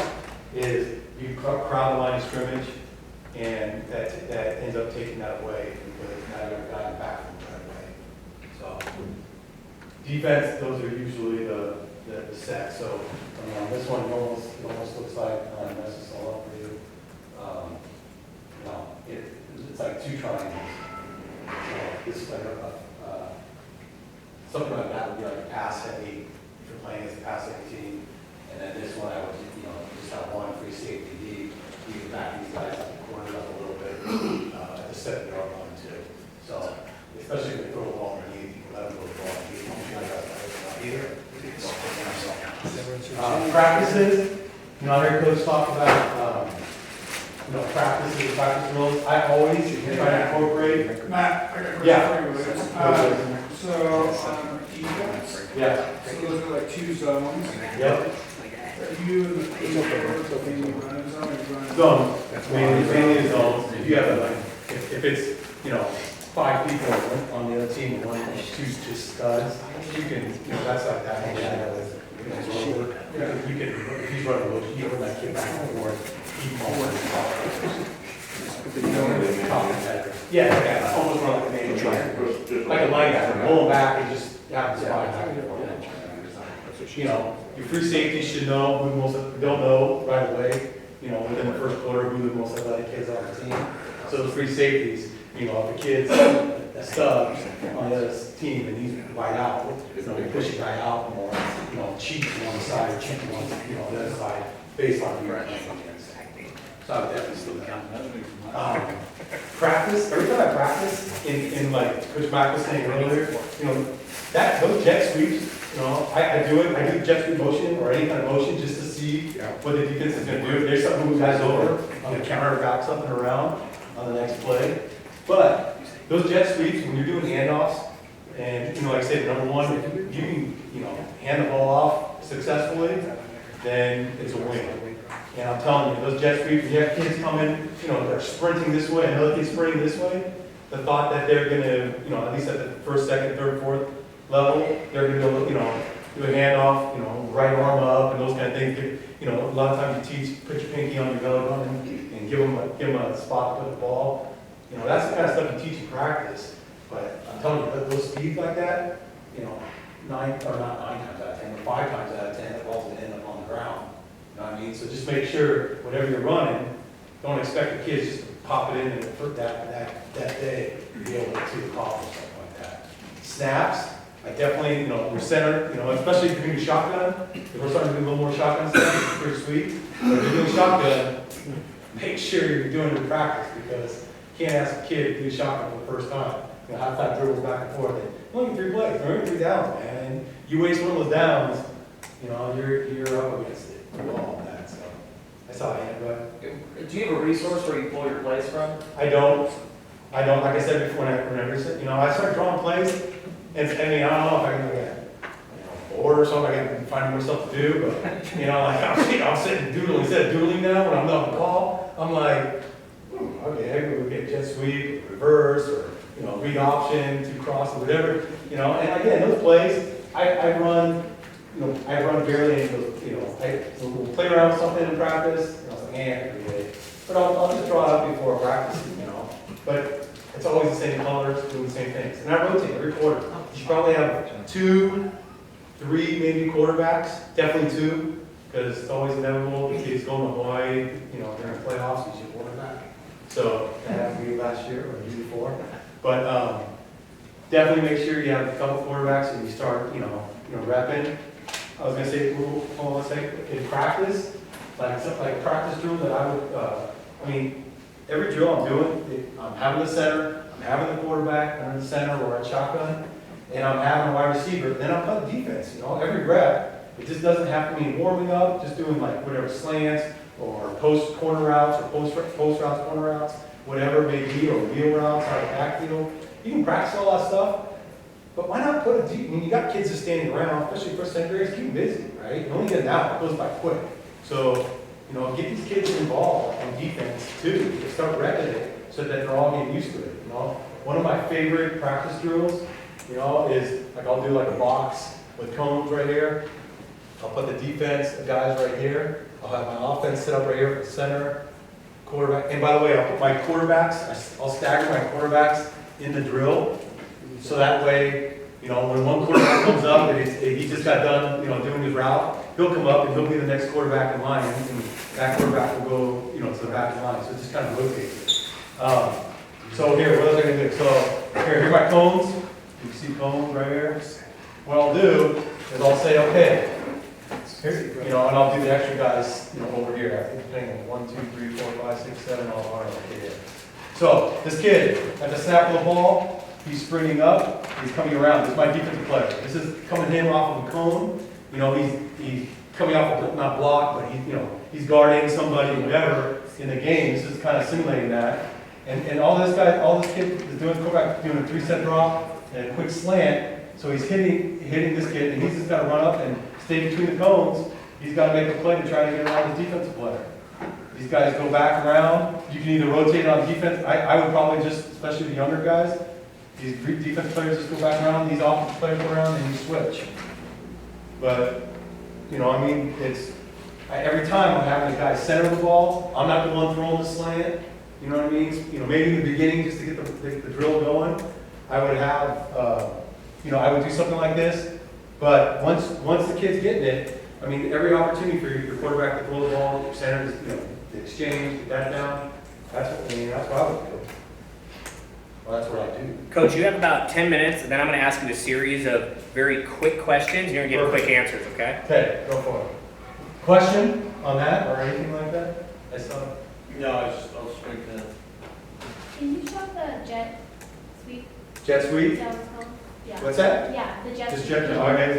is you crowd the line of scrimmage, And that ends up taking that away because now you've gotten back from right away. So defense, those are usually the set. So this one almost looks like messes all up for you. It's like two triangles. So this is like something like that would be like pass heavy if you're playing as a pass heavy team. And then this one I would just have one free safety deep. You can back these guys up the corner up a little bit at the 7-yard line too. So especially if they throw a ball underneath, you can let them go the ball underneath. Practices, I heard Coach talk about, practices, practice rules. I always try to incorporate. Matt, I got a question Yeah. for you. So, defense, Yeah. so those are like two zones. Yep. Are you in the running zone or running? Zone, mainly zones. If you have if it's, 5 people on the other team, and one, 2 just studs, you can, that's like that. You can, if he's running, you can run that kid back and forth, keep forward. Yeah, almost run like a main trainer. Like a linebacker, pull him back and just have him slide back and forth. Your free safety should know who the most, they'll know right away, within the first quarter, who the most athletic kids on the team. So the free safeties, if the kid's a stud on the other team and he's wide out, you push the guy out more, cheat on one side, cheat on the other side, based on who you're playing against. So I would definitely still count. Practice, every time I practice, in like Coach Mack was saying earlier, those jet sweeps, I do it, I do jet sweep motion or any kind of motion just to see what the defense is going to do. If there's something who guys over, I'm going to counter back something around on the next play. But those jet sweeps, when you're doing handoffs, and like I said, number one, if you can, hand the ball off successfully, then it's a win. And I'm telling you, those jet sweeps, you have kids coming, they're sprinting this way, another kid's sprinting this way. The thought that they're going to, at least at the first, second, third, fourth level, they're going to go, do a handoff, right arm up and those kind of things. A lot of times you teach, put your pinky on your belly button and give them a spot to put the ball. That's the kind of stuff you teach in practice. But I'm telling you, those speeds like that, 9 times out of 10, or 5 times out of 10, the ball's gonna end up on the ground. You know what I mean? So just make sure, whatever you're running, don't expect the kids just to pop it in and for that day, be able to accomplish something like that. Snaps, I definitely, your center, especially if you're doing shotgun, if we're starting to do a little more shotgun stuff, it's pretty sweet. But if you're doing shotgun, make sure you're doing it in practice because you can't ask a kid to do shotgun for the first time. Half-time dribbles back and forth. Only 3 plays, only 3 downs, man. And you waste one of those downs, you're up against it. All that, so that's how I am. But Do you have a resource where you pull your plays from? I don't. Like I said before, when I start drawing plays, and I don't know if I can get bored or something. I can find more stuff to do, but I'm sitting doodling. Instead of doodling now, when I'm on the ball, I'm like, okay, we'll get jet sweep, reverse, or read option, 2 cross, or whatever. And again, those plays, I run barely into those. We'll play around with something in practice. I was like, every day. But I'll just draw it up before practice. But it's always the same colors, doing the same things. And I rotate every quarter. You should probably have 2, 3 maybe quarterbacks, definitely 2, because it's always inevitable. The kids going to Hawaii, during playoffs, you should quarterback. So that happened to me last year or the year before. But definitely make sure you have a couple quarterbacks and you start, repping. I was gonna say, in practice, like a practice drill that I would, every drill I'm doing, I'm having the center, I'm having the quarterback under the center or at shotgun, and I'm having a wide receiver, then I'm playing defense, every rep. It just doesn't have to mean warming up, just doing like whatever slants or post corner routes or post routes, corner routes, whatever it may be, or wheel routes out of the backfield. You can practice all that stuff, but why not put you got kids just standing around, especially first, second graders, keep them busy, right? You only get an hour, it goes by quick. So, get these kids involved on defense too, start repping it so that they're all getting used to it, One of my favorite practice drills, is like I'll do like a box with cones right here. I'll put the defense, the guys right here. I'll have my offense set up right here for the center. quarterback, and by the way, I'll put my quarterbacks, I'll stagger my quarterbacks in the drill. So that way, you know, when one quarterback comes up and he just got done, you know, doing his route, he'll come up and he'll be the next quarterback in line, and that quarterback will go, you know, to the back of the line. So it just kind of rotates. So here, what else I gonna do? So here are my cones. You see cones right here. What I'll do is I'll say, okay, here, you know, and I'll do the extra guys, you know, over here. I think depending on 1, 2, 3, 4, 5, 6, 7, all are over here. So this kid at the snap of the ball, he's sprinting up, he's coming around. This is my defensive player. This is coming him off of a cone. You know, he's coming off of not block, but you know, he's guarding somebody, whatever, in the game. This is kind of simulating that. And all this kid is doing quarterback doing a 3-set drop and a quick slant. So he's hitting this kid, and he's just got to run up and stay between the cones. He's got to make a play to try to get around the defensive player. These guys go back around. You can either rotate on defense. I would probably just, especially the younger guys, these defense players just go back around. These offensive players go around, and you switch. But you know, I mean, every time I'm having a guy center the ball. I'm not the one throwing the slant. You know what I mean? You know, maybe in the beginning, just to get the drill going, I would have, you know, I would do something like this. But once the kid's getting it, I mean, every opportunity for your quarterback to throw the ball, your center, you know, the exchange, get that down. That's what I would do. Well, that's what I do. Coach, you have about 10 minutes, and then I'm going to ask you a series of very quick questions. You're going to give quick answers, okay? Okay, go for it. Question on that or anything like that? I saw. No, I'll just break that. Can you show the jet sweep? Jet sweep? Is that what it's called? Yeah. What's that? Yeah, the jet Just sweep. jet. All right.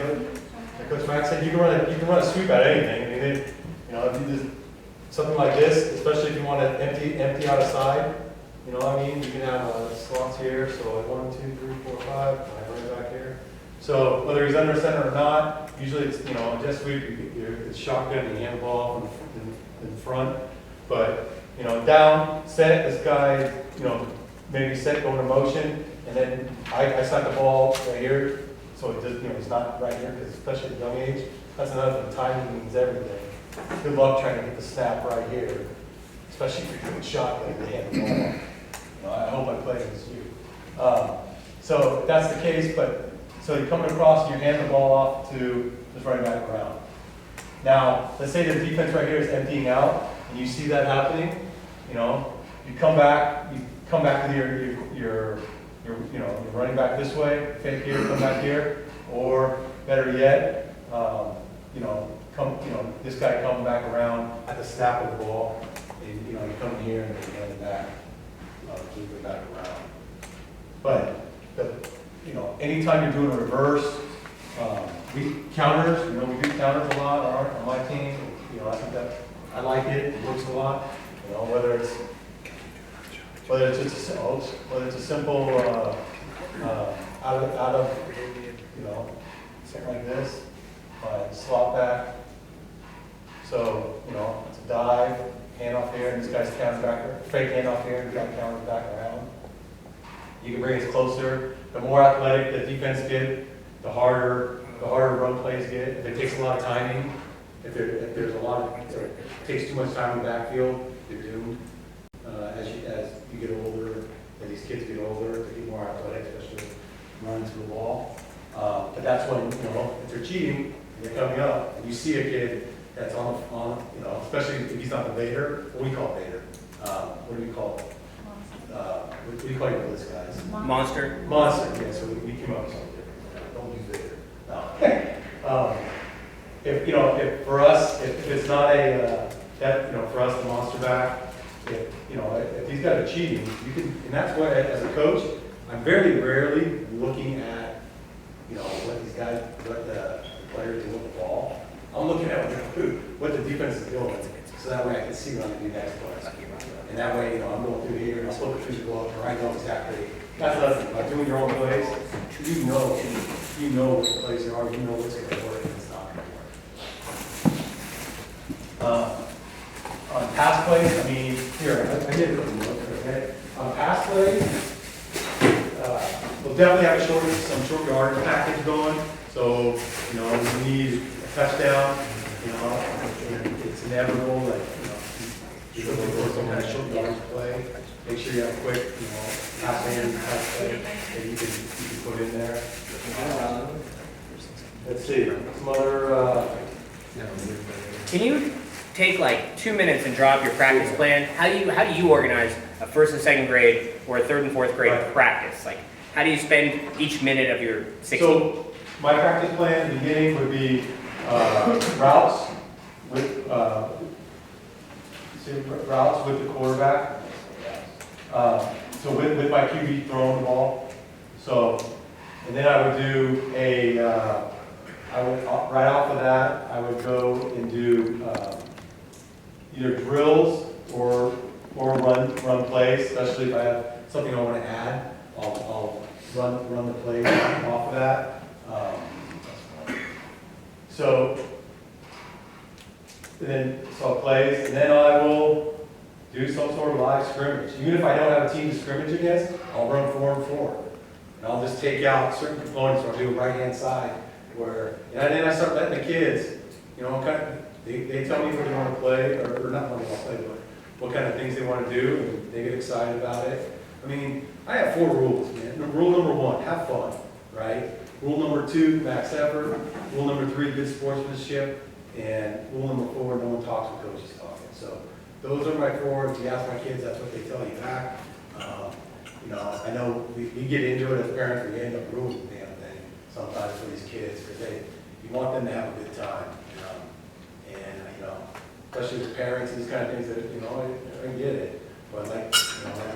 Like Coach Max said, you can run a sweep at anything. I mean, you know, if you just something like this, especially if you want to empty out a side. You know what I mean? You can have slots here. So 1, 2, 3, 4, 5. Right back here. So whether he's under center or not, usually it's, you know, jet sweep. It's shotgun. You hand the ball in front, but you know, down, set, this guy, you know, maybe set, go into motion, and then I snap the ball right here, so it does, you know, it's not right here, because especially at a young age, that's another thing, timing means everything. Good luck trying to get the snap right here, especially if you're doing shotgun and hand the ball off. You know, I hope I play against you. So if that's the case, but, so you're coming across and you hand the ball off to just running back around. Now, let's say the defense right here is emptying out, and you see that happening. You know, you come back to your you know, you're running back this way, fake here, come back here, or better yet, you know, this guy coming back around at the snap of the ball, and you know, you come here and then you hand it back, move it back around. But you know, anytime you're doing a reverse, we counters, you know, we do counters a lot on my team. You know, I think that I like it. It works a lot. You know, whether it's a simple out of you know, something like this, slot back. So you know, it's a dive, hand off here, and this guy's counter back, fake hand off here, and the guy counters back around. You can bring it closer. The more athletic the defense get, the harder run plays get. If it takes a lot of timing, if there's a lot of, it takes too much time in the backfield, you're doomed. As you get older, as these kids get older, they get more athletic, especially running to the ball. But that's when, you know, if they're cheating, and they're coming up, and you see a kid that's on, you know, especially if he's not the Vader, what do we call Vader? What do we call it? What do you call this guys? Monster. Monster, yeah, so we came up with something different. Don't use Vader. No. If, you know, if for us, if it's not a, that, you know, for us, the monster back, if, you know, if these guys are cheating, you can, and that's why, as a coach, I'm very rarely looking at, you know, what these guys, what the players do with the ball. I'm looking at what the defense is doing, so that way I can see what I'm going to do next play. And that way, you know, I'm going through here, and I'm looking through the glove, or I know exactly. That's another thing, by doing your own plays, you know what the plays are, you know what's going to work and it's not going to work. On pass plays, I mean, here, I did put them up, okay? On pass plays, we'll definitely have some short yardage package going. So, you know, we need a touchdown, you know, and it's inevitable that, you know, you're looking for some kind of short yardage play, make sure you have a quick, pass in, pass play that you can put in there. Let's see, some other, Can you take like 2 minutes and draw up your practice plan? How do you organize a first and second grade or a third and fourth grade Right. practice? Like, how do you spend each minute of your 60? So my practice plan at the beginning would be routes with the quarterback. So with my QB throwing the ball. So, and then I would do right off of that, I would go and do either drills or run plays, especially if I have something I want to add. I'll run the plays off of that. So I'll plays, and then I will do some sort of live scrimmage. Even if I don't have a team to scrimmage against, I'll run 4-and-4. And I'll just take out certain components, or I'll do a right-hand side, and then I start letting the kids, they tell me what they want to play, or not what they want to play, but what kind of things they want to do, and they get excited about it. I mean, I have 4 rules, man. Rule number 1, have fun, right? Rule number 2, max effort. Rule number 3, good sportsmanship. And rule number 4, no one talks when coach is talking. So those are my 4. If you ask my kids, that's what they tell you back. I know we get into it as parents, we end up ruining the damn thing sometimes for these kids, because you want them to have a good time. Especially as parents, these kind of things that, I get it. But like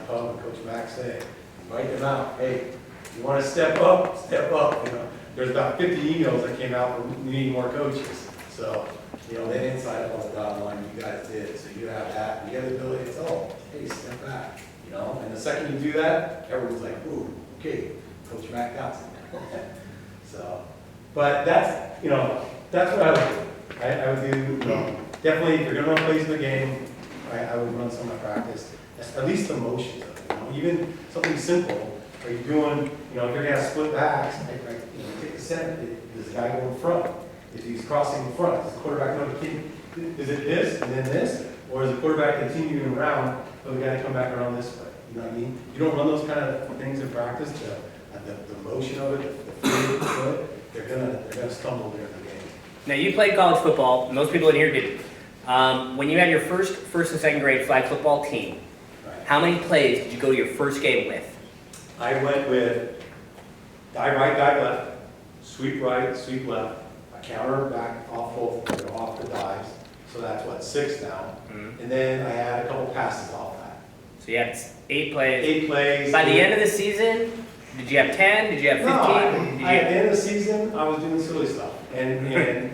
Pub and Coach Max say, invite them out. Hey, you want to step up, step up. There's about 50 emails that came out for needing more coaches. So, they didn't sign up on the dotted line, you guys did. So you have that, you have the ability to tell, hey, step back. And the second you do that, everyone's like, ooh, okay, Coach Mac got something. So, but that's what I would do. I would do, definitely, if you're going to run plays in the game, I would run some of my practice, at least the motions of it. Even something simple. Are you doing, if you're going to have split backs, take the center, does the guy go in front? If he's crossing in front, does the quarterback know the kid, is it this and then this? Or is the quarterback continuing around for the guy to come back around this way? You know what I mean? You don't run those kind of things in practice, the motion of it, the feel of it, they're gonna stumble during the game. Now, you played college football, and most people in here didn't. When you had your first and second grade flag football team, Right. how many plays did you go to your first game with? I went with dive right, dive left, sweep right, sweep left, a counter back off off the dives. So that's 6 now. Mhm. And then I had a couple passes off that. So you had 8 plays. 8 plays. By the end of the season, did you have 10? Did you have 15? No, Did you at the end of the season, I was doing silly stuff. And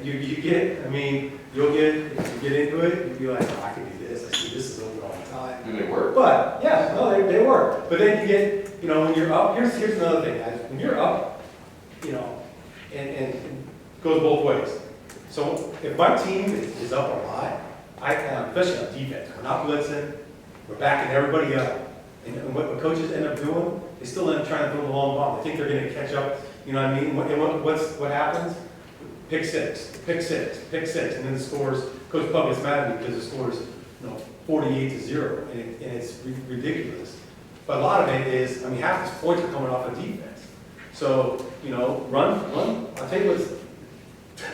you get, you'll get into it, you'll be like, oh, I can do this, I see this is over all the time. Do they work? But, yeah, no, they work. But then you get, when you're up, here's another thing, guys. When you're up, and it goes both ways. So if my team is up a lot, especially on defense, we're not blitzing, we're backing everybody up. And what coaches end up doing, they still end up trying to throw the long ball. They think they're going to catch up, you know what I mean? What happens? Pick six, and then the scores, Coach Pub gets mad at me because the score is 48-0, and it's ridiculous. But a lot of it is, half his points are coming off of defense. So, run, I'll tell you what's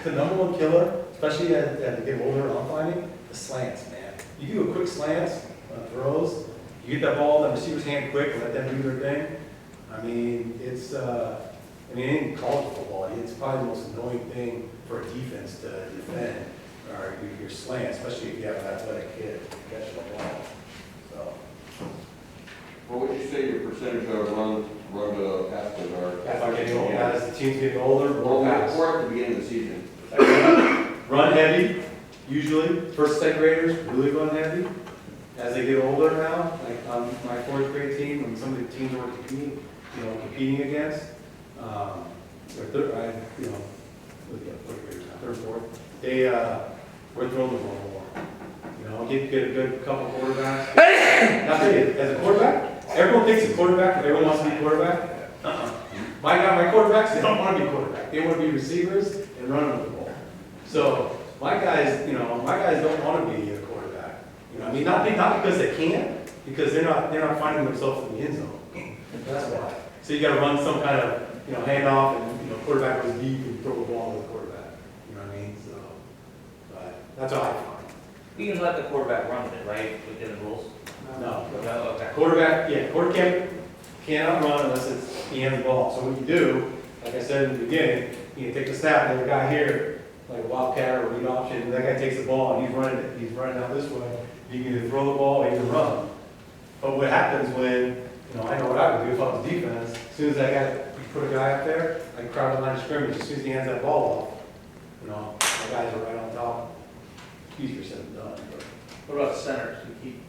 the number 1 killer, especially as they get older, I'm finding, the slants, man. You do a quick slants, throws, you get that ball in the receiver's hand quick and let them do their thing. It's, in college football, it's probably the most annoying thing for a defense to defend, or your slant, especially if you have an athletic kid catching the ball. So, What would you say your percentage of run to passes are? if I'm getting older, as the team's getting older, more pass. Or at the beginning of the season? Run heavy, usually. First, second graders really run heavy. As they get older now, like on my 4th grade team, when some of the teams we're competing against, third, fourth, we're throwing the ball more. Get a good couple quarterbacks. Now, tell you, as a quarterback, everyone thinks a quarterback, everyone wants to be quarterback. My quarterbacks, they don't want to be quarterback. They want to be receivers and running with the ball. So my guys don't want to be a quarterback. You know what I mean? Not because they can't, because they're not finding themselves in the end zone. That's why. So you gotta run some kind of, handoff and, quarterback goes deep and throw the ball to the quarterback. You know what I mean? So, but that's all I find. You can let the quarterback run with it, right, within the rules? No. No, okay. Quarterback cannot run unless it's he hands the ball. So what you do, like I said in the beginning, you take the snap, and the guy here, like a wildcat or a lead option, and that guy takes the ball and he's running out this way. You can either throw the ball or you can run. But what happens when, I know what I would do if I was defense, as soon as you put a guy up there, like crowd the line of scrimmage, as soon as he hands that ball off, the guys are right on top. Easier said than done. But What about centers? Do you keep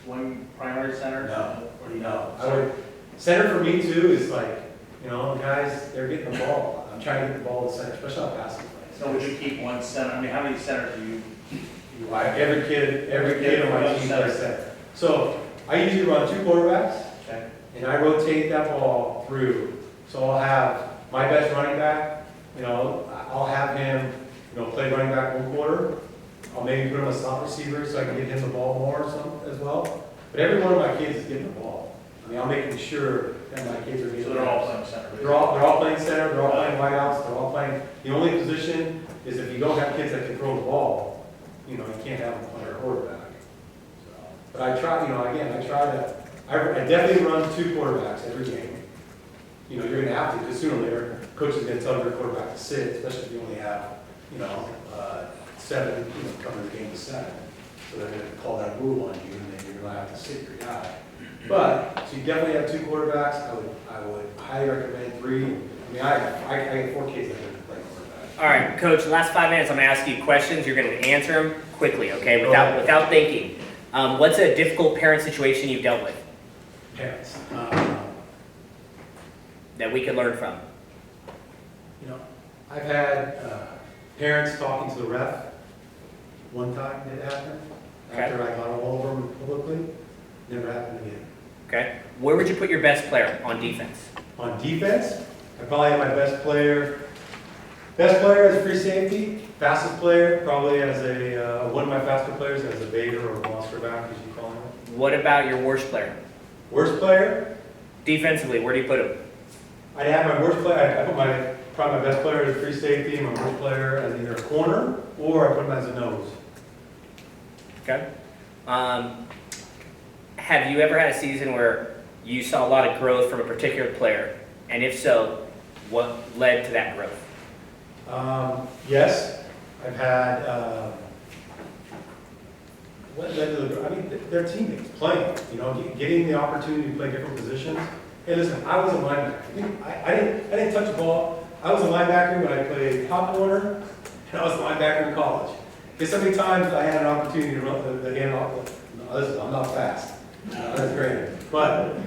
one primary center? No. Or do you No, center for me too is like, the guys, they're getting the ball. I'm trying to get the ball to center, especially on passing plays. So would you keep one center? I mean, how many centers do you? Every kid on my team plays center. So I usually run 2 quarterbacks, Okay. and I rotate that ball through. So I'll have my best running back, I'll have him, play running back 1 quarter. I'll maybe put him a slot receiver so I can get him the ball more or something as well. But every one of my kids is getting the ball. I'm making sure that my kids are getting So they're all playing center? They're all playing center, they're all playing wideouts, they're all playing, the only position is if you don't have kids that can throw the ball, you can't have them play a quarterback. So, but I try, I definitely run 2 quarterbacks every game. You're gonna have to, because sooner or later, coach is gonna tell your quarterback to sit, especially if you only have, 7, coming to the game to 7. So they're gonna call that rule on you, and then you're gonna have to sit your guy. But, so you definitely have 2 quarterbacks. I would highly recommend 3. I get 4 kids that can play quarterback. All right, Coach, last 5 minutes, I'm gonna ask you questions. You're gonna answer them quickly, okay, without thinking. What's a difficult parent situation you've dealt with Parents. that we could learn from? I've had parents talking to the ref. One time it happened. Okay. After I got all over them publicly. Never happened again. Okay. Where would you put your best player on defense? On defense, I probably have my best player as free safety. Fastest player, probably as one of my faster players as a Vader or a monster back, as you call him. What about your worst player? Worst player, Defensively, where do you put him? I have my worst player, I put probably my best player as free safety, and my worst player as either a corner, or I put him as a nose. Okay. Have you ever had a season where you saw a lot of growth from a particular player? And if so, what led to that growth? Yes, I've had, what led to their teammates playing, getting the opportunity to play different positions. Hey, listen, I was a linebacker. I didn't touch the ball. I was a linebacker when I played Pop Warner, and I was a linebacker in college. Because so many times I had an opportunity to run the hand off. Listen, I'm not fast. That's great. But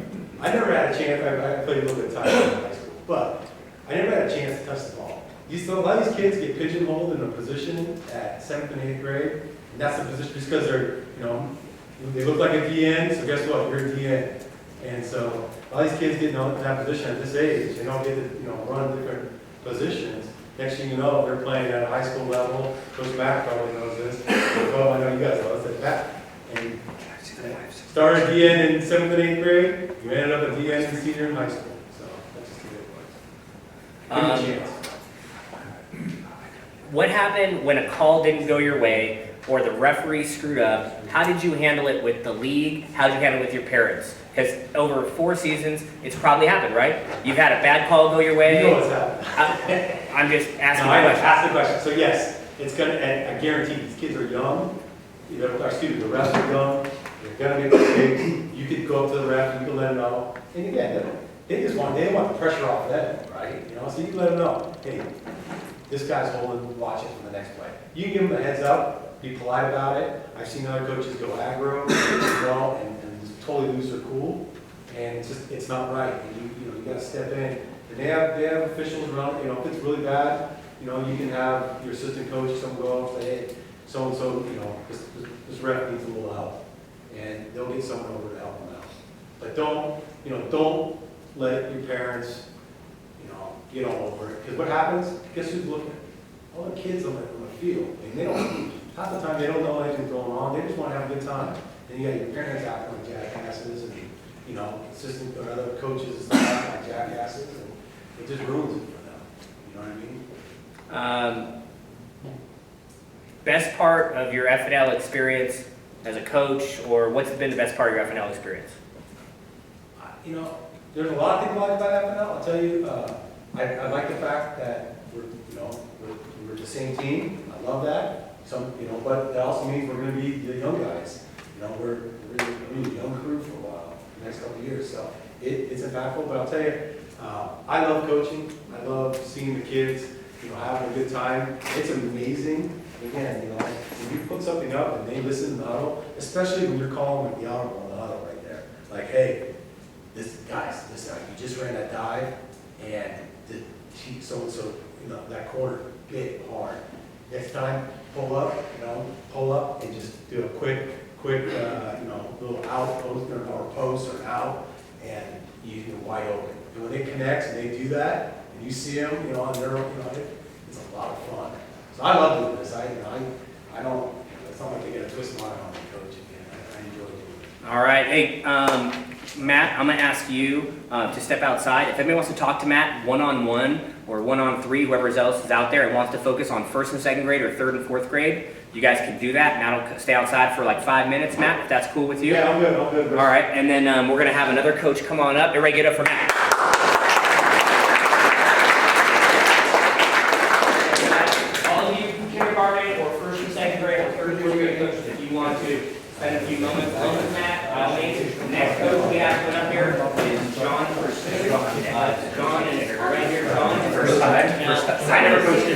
I never had a chance. I played a little bit of time in high school, but I never had a chance to touch the ball. A lot of these kids get pigeonholed in a position at 7th and 8th grade, and that's the position just because they're, they look like a DN, so guess what? You're a DN. And so a lot of these kids get in that position at this age. They don't get to, run different positions. Next thing you know, they're playing at a high school level. Coach Mack probably knows this. Oh, I know you guys know this. That. And started DN in 7th and 8th grade. You ended up a DN in senior in high school. So that's just the way it was. Give me a chance. What happened when a call didn't go your way or the referee screwed up? How did you handle it with the league? How did you handle it with your parents? Because over 4 seasons, it's probably happened, right? You've had a bad call go your way. You know what's happened. I'm just asking No, a I question. ask the question. So yes, it's gonna. And I guarantee these kids are young. The refs are young. They're gonna make mistakes. You could go up to the ref. You can let them know. And again, they don't want the pressure off them, right? So you can let them know. Hey, this guy's holding. Watch it for the next play. You can give them a heads up. Be polite about it. I've seen other coaches go aggro, and just totally lose their cool. And it's not right. And you got to step in. And they have officials around. If it's really bad, you can have your assistant coach, someone go up and say, hey, so and so, this ref needs a little help, and they'll get someone over to help them out. But don't let your parents, get all over it. Because what happens? Guess who's looking? All the kids on the field, and they don't lose. half the time they don't know anything going on, they just want to have a good time. Then you got your parents acting like jackasses, and, you know, assistant or other coaches and stuff acting like jackasses, and it just ruins it for them. You know what I mean? Best part of your F&L experience as a coach, or what's been the best part of your F&L experience? You know, there's a lot of things I like about FNL. I'll tell you, I like the fact that we're the same team. I love that. But that also means we're going to be the young guys. You know, we're going to be a young crew for a while, the next couple of years. So it's impactful. But I'll tell you, I love coaching. I love seeing the kids, having a good time. It's amazing. Again, when you put something up and they listen in the huddle, especially when you're calling like the audible in the huddle right there, like, hey, this guy, you just ran that dive, and so-and-so, that corner bit hard. Next time, pull up and just do a quick, little out post or post or out, and you're wide open. And when they connect and they do that, and you see them, on their, it's a lot of fun. So I love doing this. I don't, it's not like they get a twist of my arm and coach again. I enjoy doing it. All right, hey, Matt, I'm gonna ask you to step outside. If anybody wants to talk to Matt one-on-one or one-on-three, whoever else is out there and wants to focus on 1st and 2nd grade or 3rd and 4th grade, you guys can do that. Matt will stay outside for like 5 minutes, Matt, if that's cool with you. Yeah, I'm good. All right, and then we're gonna have another coach come on up. Everybody get up for Matt. All of you kindergarten or 1st and 2nd grade or 3rd and 4th grade coaches, if you want to spend a few moments alone with Matt, by all means. The next coach we have coming up here is John Varsity. John is right here. John, first time. I never coached him.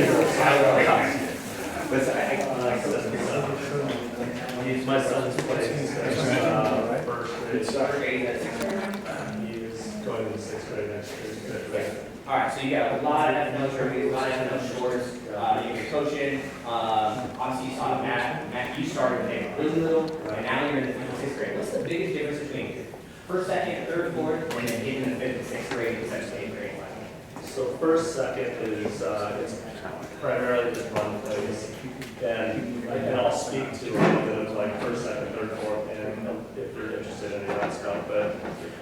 He's my son's place. First grade. He's going to the 6th grade next year. All right, so you got a lot of F&L trophies, a lot of F&L shorts. You're coaching. Obviously, you saw Matt. Matt, you started when they were really little, and now you're in the 5th and 6th grade. What's the biggest difference between 1st, 2nd, 3rd, 4th, and then getting in the 5th and 6th grade and 7th, 8th grade? So 1st, 2nd is it's primarily just run plays, and I'll speak to a little bit of like 1st, 2nd, 3rd, 4th, and if you're interested in any of that stuff. But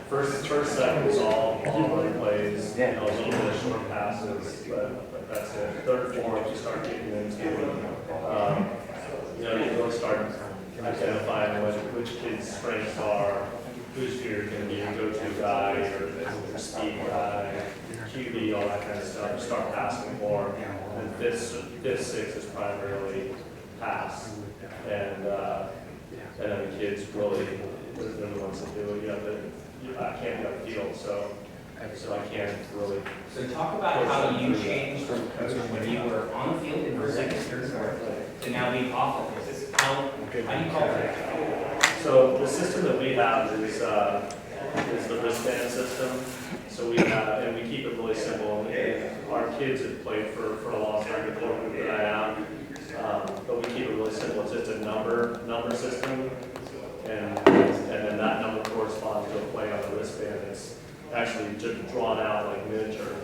first, 2nd is all run plays, a little bit of short passes, but that's it. 3rd, 4th, you start getting into you really start identifying which kids' strengths are, who's your going to be your go-to guy, or speed guy, QB, all that kind of stuff. You start passing more. And 5th, 6th is primarily pass, and then the kids really, they're the ones that do it. I can't get a field, so I can't really. So talk about how you changed from coach when you were on the field in 1st, 2nd, 3rd, 4th to now being off of this. How do you call that? So the system that we have is the wristband system. So we have, and we keep it really simple. Our kids have played for a long time before that I am, but we keep it really simple. It's just a number system, and then that number corresponds to a play on the wristband. It's actually just drawn out like miniature.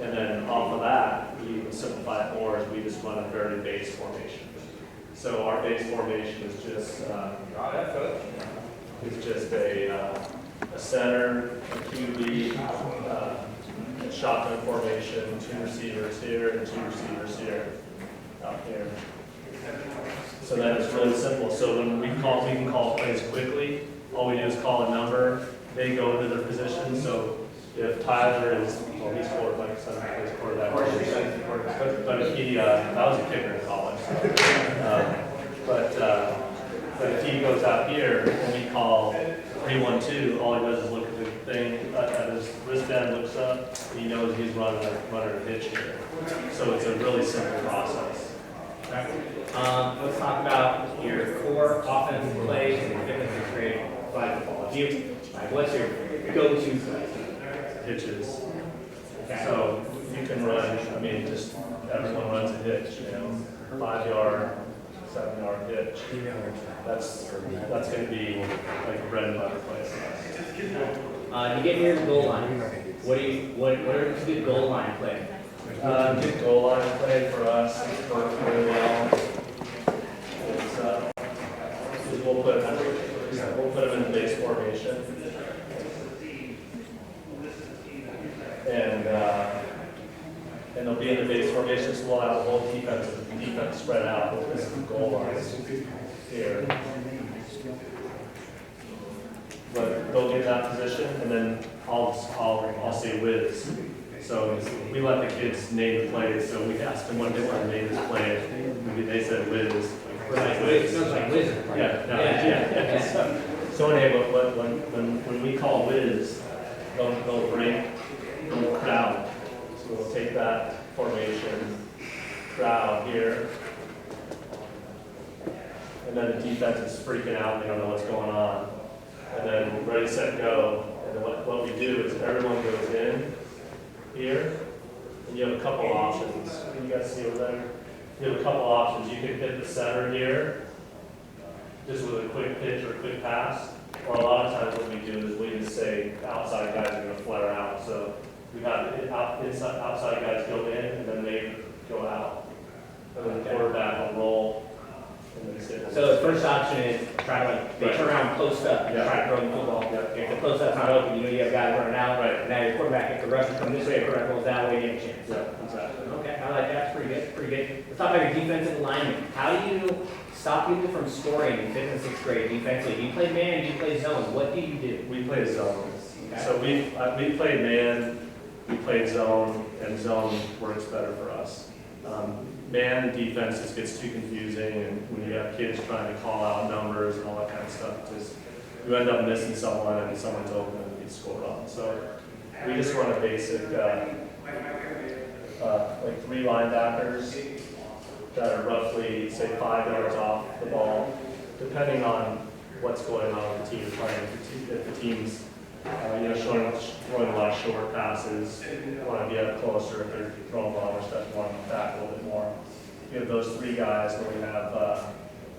And then off of that, we even simplify it more as we just run a very base formation. So our base formation is just a center, a QB, a shotgun formation, 2 receivers here and 2 receivers here, out here. So then it's really simple. So when we can call plays quickly. All we do is call a number. They go into their position. So if Tyler is, well, he's quarterback, like son plays quarterback. But if he, that was a kicker in college. But if he goes out here and we call 3-1-2, all he does is look at the thing, at his wristband, looks up, and he knows he's running a pitch here. So it's a really simple process. Let's talk about your core offensive plays in 5th and 6th grade flag football. What's your go-to play? Pitches. Okay. So you can run, just everyone runs a hitch, 5-yard, 7-yard hitch. That's going to be like a bread and butter play. You get near the goal line. What are the good goal line play? Good goal line play for us works really well. it'll be in the base formation, so we'll have a whole defense spread out with this goal line here. But they'll get that position, and then I'll say whiz. So we let the kids name the plays, so we asked them what they want to name this play. Maybe they said whiz. Like Wiz, sounds like Wizard. Yeah. So anyway, but when we call whiz, they'll bring the crowd. So we'll take that formation, crowd here. And then the defense is freaking out, they don't know what's going on. And then ready, set, go. And then what we do is everyone goes in here, and you have a couple options. Can you guys see over there? You have a couple options. You can hit the center here, just with a quick pitch or a quick pass. Or a lot of times what we do is we just say the outside guys are going to flare out. So we have outside guys go in, and then they go out. And then the quarterback will roll. So the first option is try to like, they turn around, post up, and try to throw the football. If the post up's not open, you know you have guys running out, and now your quarterback, if the rusher comes this way, the quarterback rolls that way, you have a chance. Yeah, exactly. Okay, I like that, that's pretty good, pretty good. Let's talk about your defensive alignment. How do you stop people from scoring in 5th and 6th grade defensively? Do you play man, do you play zone? What do you do? We play zone. Okay. So we played man, we played zone, and zone works better for us. Man defense just gets too confusing, and when you have kids trying to call out numbers and all that kind of stuff, just you end up missing someone and someone's open and gets scored on. So we just run a basic like 3 linebackers that are roughly say 5 yards off the ball, depending on what's going on with the team playing. If the team's throwing a lot of short passes, want to be up closer. If they're throwing longer stuff, want to back a little bit more. We have those 3 guys, then we have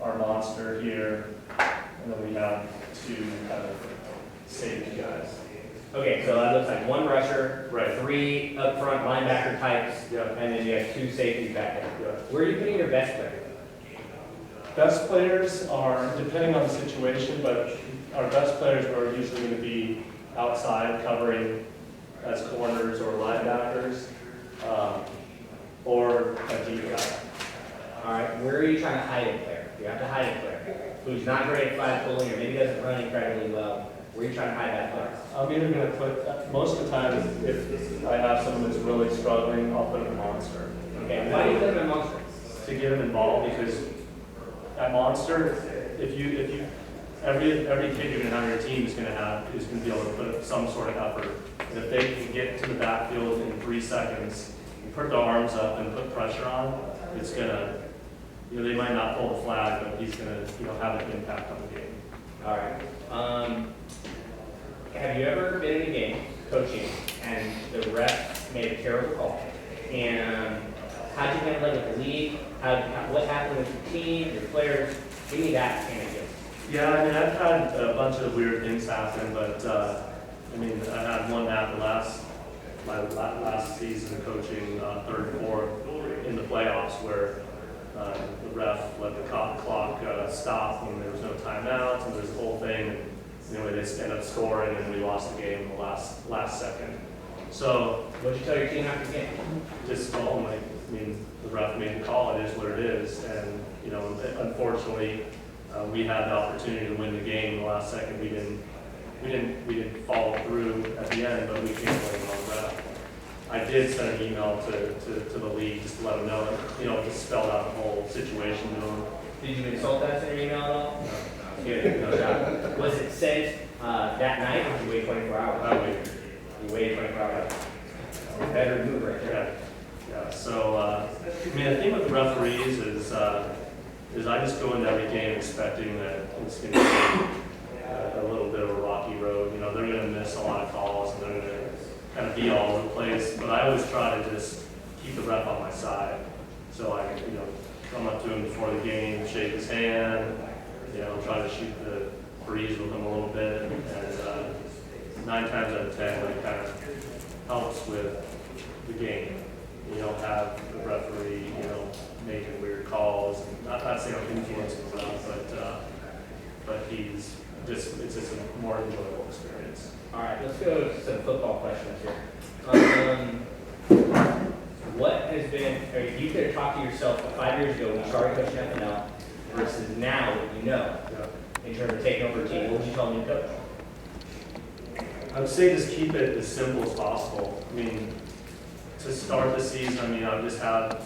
our monster here, and then we have 2 kind of safety guys. Okay, so that looks like 1 rusher, Right. 3 up front linebacker types, Yeah. and then you have 2 safeties back there. Yeah. Where are you putting your best player? Best players are, depending on the situation, but our best players are usually going to be outside covering as corners or linebackers, or a deep guy. All right, where are you trying to hide a player? You have to hide a player who's not great at flat pulling or maybe doesn't run incredibly well. Where are you trying to hide that player? I'm either going to put, most of the time, if I have someone that's really struggling, I'll put him in monster. Okay, why do you put him in monster? To get him involved, because at monster, every kid you're going to have on your team is going to be able to put up some sort of effort. And if they can get to the backfield in 3 seconds, and put their arms up and put pressure on, it's going to, they might not pull the flag, but he's going to, have an impact on the game. All right. Have you ever been in a game coaching and the ref made a terrible call? And how'd you handle it with the league? What happened with the team, your players? Give me that anecdote. Yeah, I mean, I've had a bunch of weird things happen, but I had one happen my last season coaching 3rd and 4th in the playoffs where the ref let the clock stop when there was no timeouts and there's the whole thing. And anyway, they ended up scoring and we lost the game in the last second. So What'd you tell your team after the game? just told them, the ref made the call. It is what it is, and unfortunately, we had the opportunity to win the game in the last second. We didn't follow through at the end, but we can't blame it on the ref. I did send an email to the league just to let them know, just spelled out the whole situation to them. Did you insult us in your email at all? No. Good, no doubt. Was it sent that night or did you wait 24 hours? I waited. You waited 24 hours. Better move right there. Yeah. So the thing with the referees is I just go into every game expecting that it's going to be a little bit of a rocky road. They're going to miss a lot of calls and they're going to kind of be all over the place. But I always try to just keep the ref on my side. So I, come up to him before the game, shake his hand, try to shoot the breeze with him a little bit. And 9 times out of 10, it kind of helps with the game. You don't have the referee, making weird calls. Not saying I'm influencing the ref, but it's just a more enjoyable experience. All right, let's go to some football questions here. What has been, or if you could have talked to yourself 5 years ago when you started coaching MacNeal versus now what you know in terms of taking over a team, what would you tell me to coach? I would say just keep it as simple as possible. I mean, to start the season, I mean, I've just had,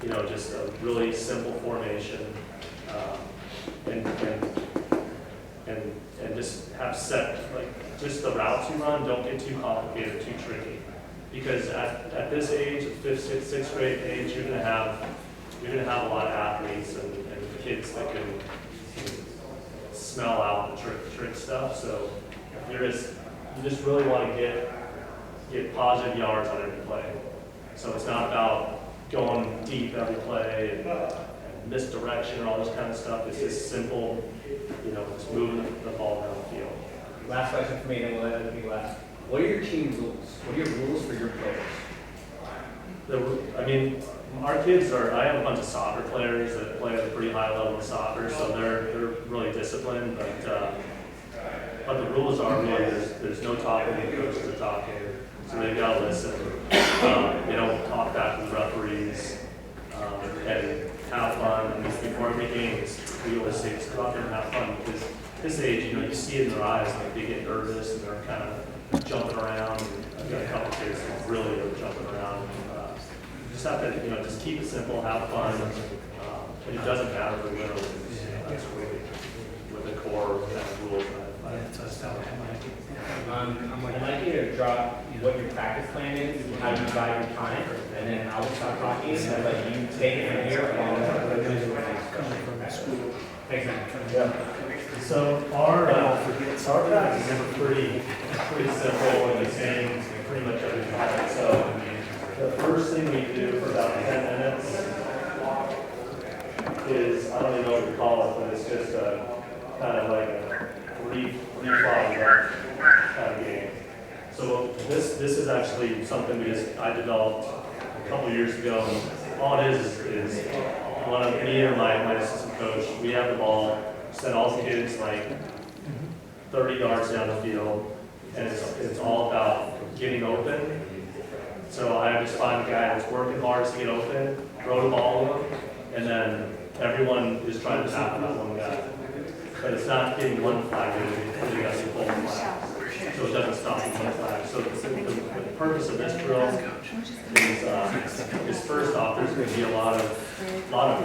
you know, just a really simple formation, and just have set, like, just the routes you run, don't get too complicated, too tricky. Because at this age, at 5th, 6th grade age, you're gonna have a lot of athletes and kids that can smell out the trick stuff. So you just really want to get positive yards on every play. So it's not about going deep every play and misdirection or all this kind of stuff. It's just simple, you know, just moving the ball down the field. Last question for me, then we'll let other people ask. What are your team rules? What are your rules for your players? I mean, our kids I have a bunch of soccer players that play at a pretty high level of soccer, so they're really disciplined, but the rules are really, there's no talking when the coaches are talking, so they've got to listen. They don't talk back to the referees, and have fun. And before every game, we always say, just go out there and have fun, because this age, you know, you see it in their eyes, like they get nervous and they're kind of jumping around. I've got a couple kids that really are jumping around. You just have to, you know, just keep it simple, have fun, and it doesn't matter who wins. That's really with the core kind of rules. I'd like you to drop what your practice plan is, how you guide your time, and then I will start talking, and let you take it from here. Thanks, man. Yeah. So our practices are pretty simple and the same pretty much every time. So the first thing we do for about 10 minutes is, I don't even know what to call it, but it's just a kind of like a reflog kind of game. So this is actually something I developed a couple years ago. And all it is one of me or my assistant coach, we have the ball, send all the kids like 30 yards down the field, and it's all about getting open. So I just find a guy that's working hard to get open, throw the ball to him, and then everyone is trying to tackle that one guy. But it's not getting one flag, it has to pull the flag. So it doesn't stop at one flag. So the purpose of this drill is first off, there's going to be a lot of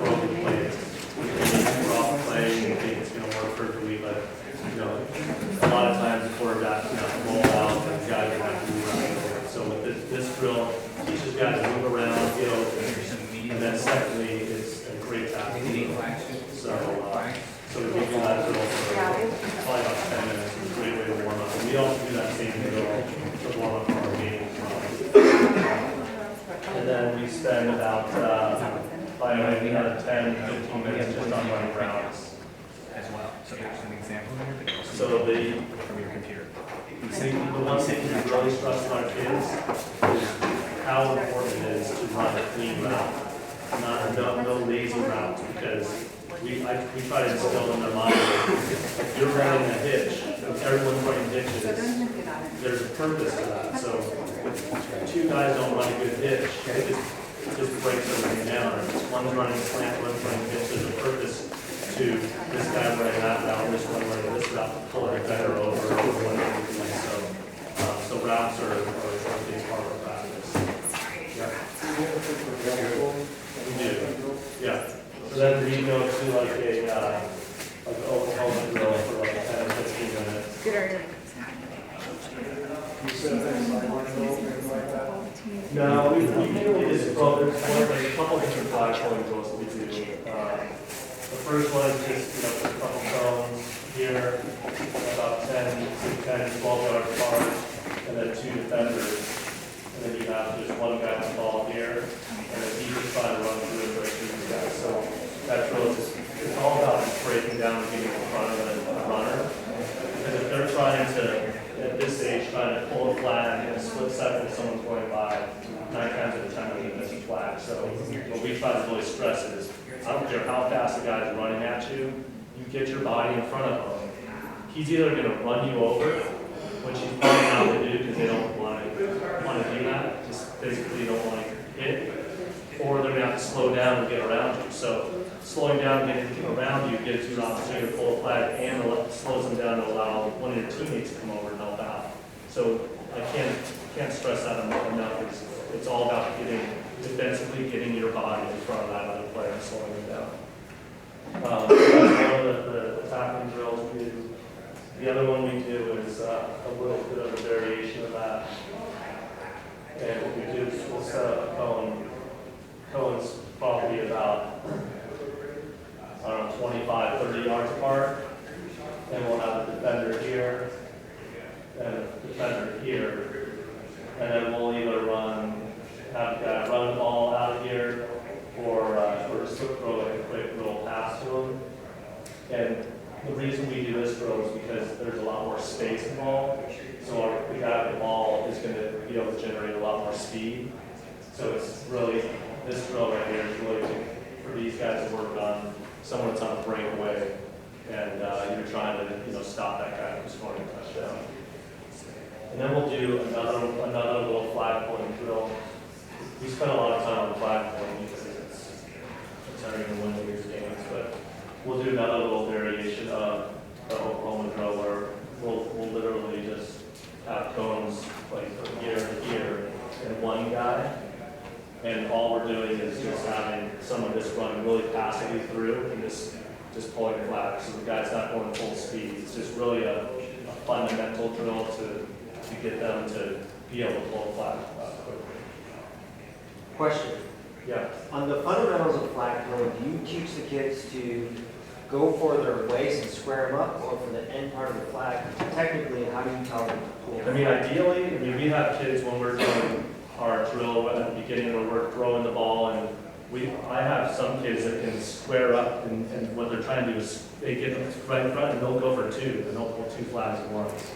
broken plays. We're off the play and think it's going to work perfectly, but you know, a lot of times the quarterback's going to have to roll out and the guys are going to have to move around. So with this drill, teaches guys to move around, get open, and then secondly, it's a great tackle. So we do that drill for probably about 10 minutes. It's a great way to warm up. And we also do that same drill to warm up for our game as well. And then we spend about probably another 10-15 minutes just on running routes as well. So there's an example here. So From your computer. the one thing we really stress on our kids is how important it is to run a clean route, no lazy routes, because we try to instill in their mind if you're running a hitch, if everyone's running hitches, there's a purpose to that. So if two guys don't run a good hitch, it just breaks everything down. If one's running slant, one's running hitch, there's a purpose to this guy running that route, this one running this route, to pull it better over one everything. So routes are a big part of our practice. We do. Yeah. So then we go to like an Oklahoma drill for like 10 or 15 minutes. Good or No, we do this, well, there's a couple different flag pulling drills that we do. The first one is just, a couple cones here, about 10, 12 yards apart, and then 2 defenders. And then you have just one guy on the ball here, and then he just trying to run through and break through these guys. So that drill is it's all about just breaking down and getting in front of the runner. Because if they're trying to, at this age, trying to pull a flag in a split second if someone's going by, 9 times out of 10 they're going to miss a flag. So what we try to really stress is, I don't care how fast the guy's running at you, you get your body in front of him. He's either going to run you over, which he's probably not going to do because they don't want to do that. Just basically don't want to hit. down and get around you. So slowing down and getting around you gives you an opportunity to pull a flag and slows them down to allow one of your teammates to come over and help out. So I can't stress that enough. It's all about defensively getting your body in front of that other player and slowing them down. That's one of the tackling drills we do. The other one we do is a little bit of a variation of that. And what we do is we'll set up a cone. Cone's probably about, I don't know, 25, 30 yards apart. And we'll have a defender here and a defender here. And then we'll either have the guy run the ball out of here or just throw like a quick little pass to him. And the reason we do this drill is because there's a lot more space involved. So the guy with the ball is going to be able to generate a lot more speed. So it's really, this drill right here is really for these guys to work on someone that's on a breakaway and you're trying to stop that guy from scoring a touchdown. And then we'll do another little flag pulling drill. We spend a lot of time on flag pulling because it's how you're going to win these games. But we'll do another little variation of the Oklahoma drill where we'll literally just have cones like from here to here and one guy. And all we're doing is just having someone just run really passively through and just pulling flags. So the guy's not going full speed. It's just really a fundamental drill to get them to be able to pull a flag quickly. Question. Yeah. On the fundamentals of flag throwing, do you teach the kids to go for their waist and square them up, or for the end part of the flag? Technically, how do you tell them to pull? I mean, ideally, we have kids when we're doing our drill at the beginning where we're throwing the ball, and I have some kids that can square up, and what they're trying to do is they get right in front and they'll go for two, and they'll pull two flags at once.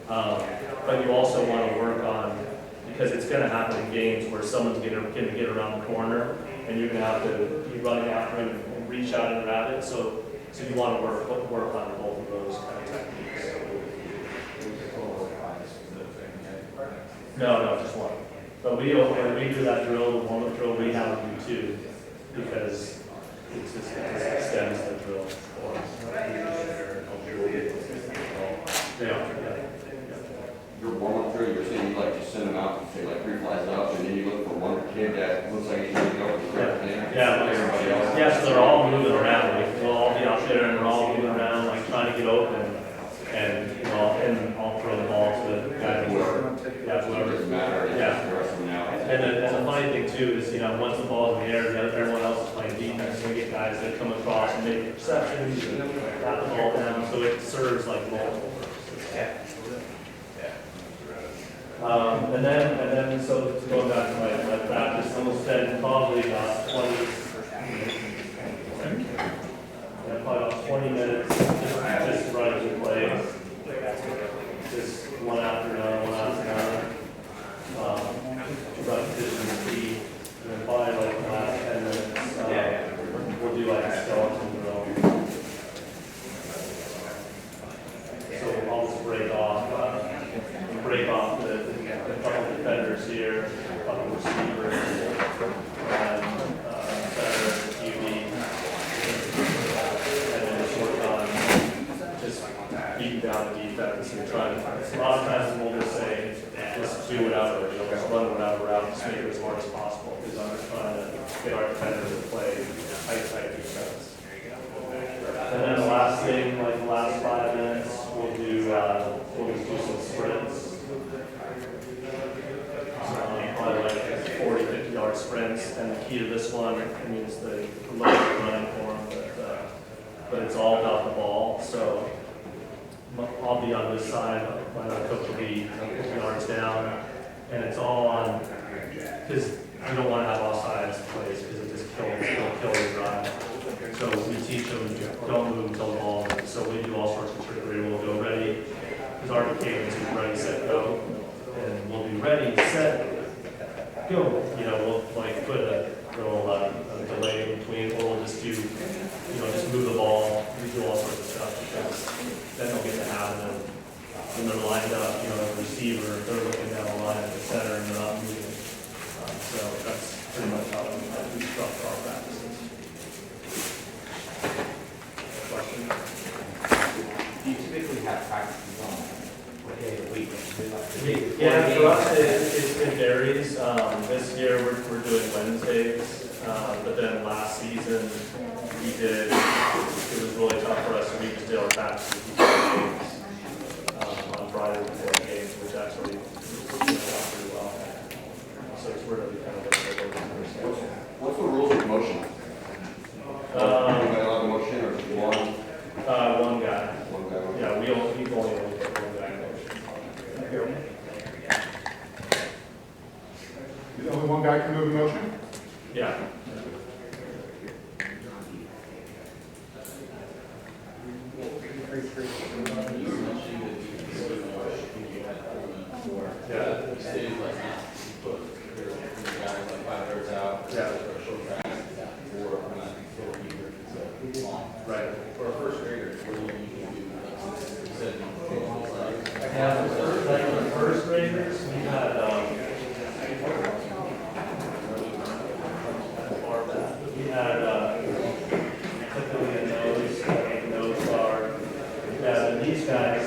But you also want to work on, because it's going to happen in games where someone's going to get around the corner, and you're going to have to be running after him and reach out and grab it. So you want to work on both of those kind of techniques. No, just one. But when we do that drill, the warm-up drill, we have to do two, because it just extends the drill for yeah. Your warm-up drill, you're saying you like to send them out and say like three flies up, and then you look for one kid that looks like he's going to go with the correct thing. Yeah, Everybody else. yeah, so they're all moving around. Like, we'll all be out there and they're all moving around, like trying to get open, and I'll throw the ball to the guy who It doesn't matter. Yeah. The rest of them now. And the funny thing too is, once the ball's in the air, everyone else is playing defense, so we get guys that come across and make receptions and pat the ball down, so it serves like multiple purposes. And then, so to go back to my practice, I almost spent probably about 20 minutes just running the plays. Just one after another. Repetition of speed, and then probably like the last 10 minutes, we'll do like a skeleton drill. So I'll just break off the couple defenders here, a couple receivers, and center, QB, and then just work on just beating down the defense and trying to, a lot of times we'll just say, just do whatever, just run whatever route, just make it as hard as possible, because I'm just trying to get our defenders to play tight defense. And then the last thing, like the last 5 minutes, we'll just do some sprints. Probably like 40, 50-yard sprints, and the key to this one, I mean, it's the lowest running form, but it's all about the ball. So I'll be on this side, my coach will be 50 yards down, and it's all on, because we don't want to have offsides plays, because it just it'll kill your drive. So we teach them, don't move until the ball, so we do all sorts of trickery. We'll go ready, because our cadence is ready, set, go, and we'll be ready, set, go. We'll like put a little delay in between, or we'll just do, just move the ball. We do all sorts of stuff, because then they'll get to have them when they're lined up, the receiver, they're looking down the line at the center and they're not moving. So that's pretty much how we structure our practices. Question? Do you typically have practices on what day of the week? Yeah, for us, it varies. This year, we're doing Wednesdays, but then last season, it was really tough for us, so we just did our practices on Friday before the games, which actually worked out pretty well. So it's really kind of a What's the rules of motion? Anybody allowed to motion or just one? one guy. One guy. Yeah, we've only put one guy in motion. Only one guy can move a motion? Yeah. Right. For a first grader, what do you usually do? You said Yeah, the first graders, we had, we had, typically a nose guard. Yeah, and these guys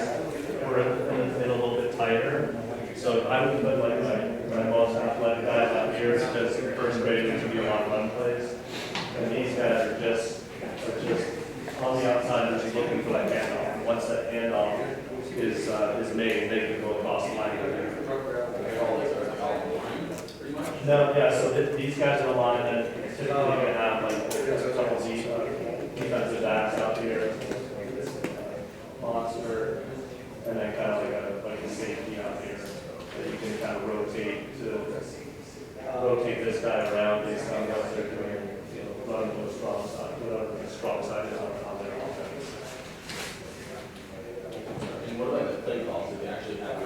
were in a little bit tighter. So I would put like my most athletic guys out here, because first graders would be a lot of run plays. And these guys are just on the outside, they're just looking for that handoff. Once that handoff is made, they can go across the line. No, yeah, so these guys are the line that typically gonna have like a couple of defensive backs out here, monster, and then kind of like a safety out here that you can kind of rotate this guy around based on what they're doing, run to a strong side, whatever the strong side is on their offense. And what about the play calls? Did they actually have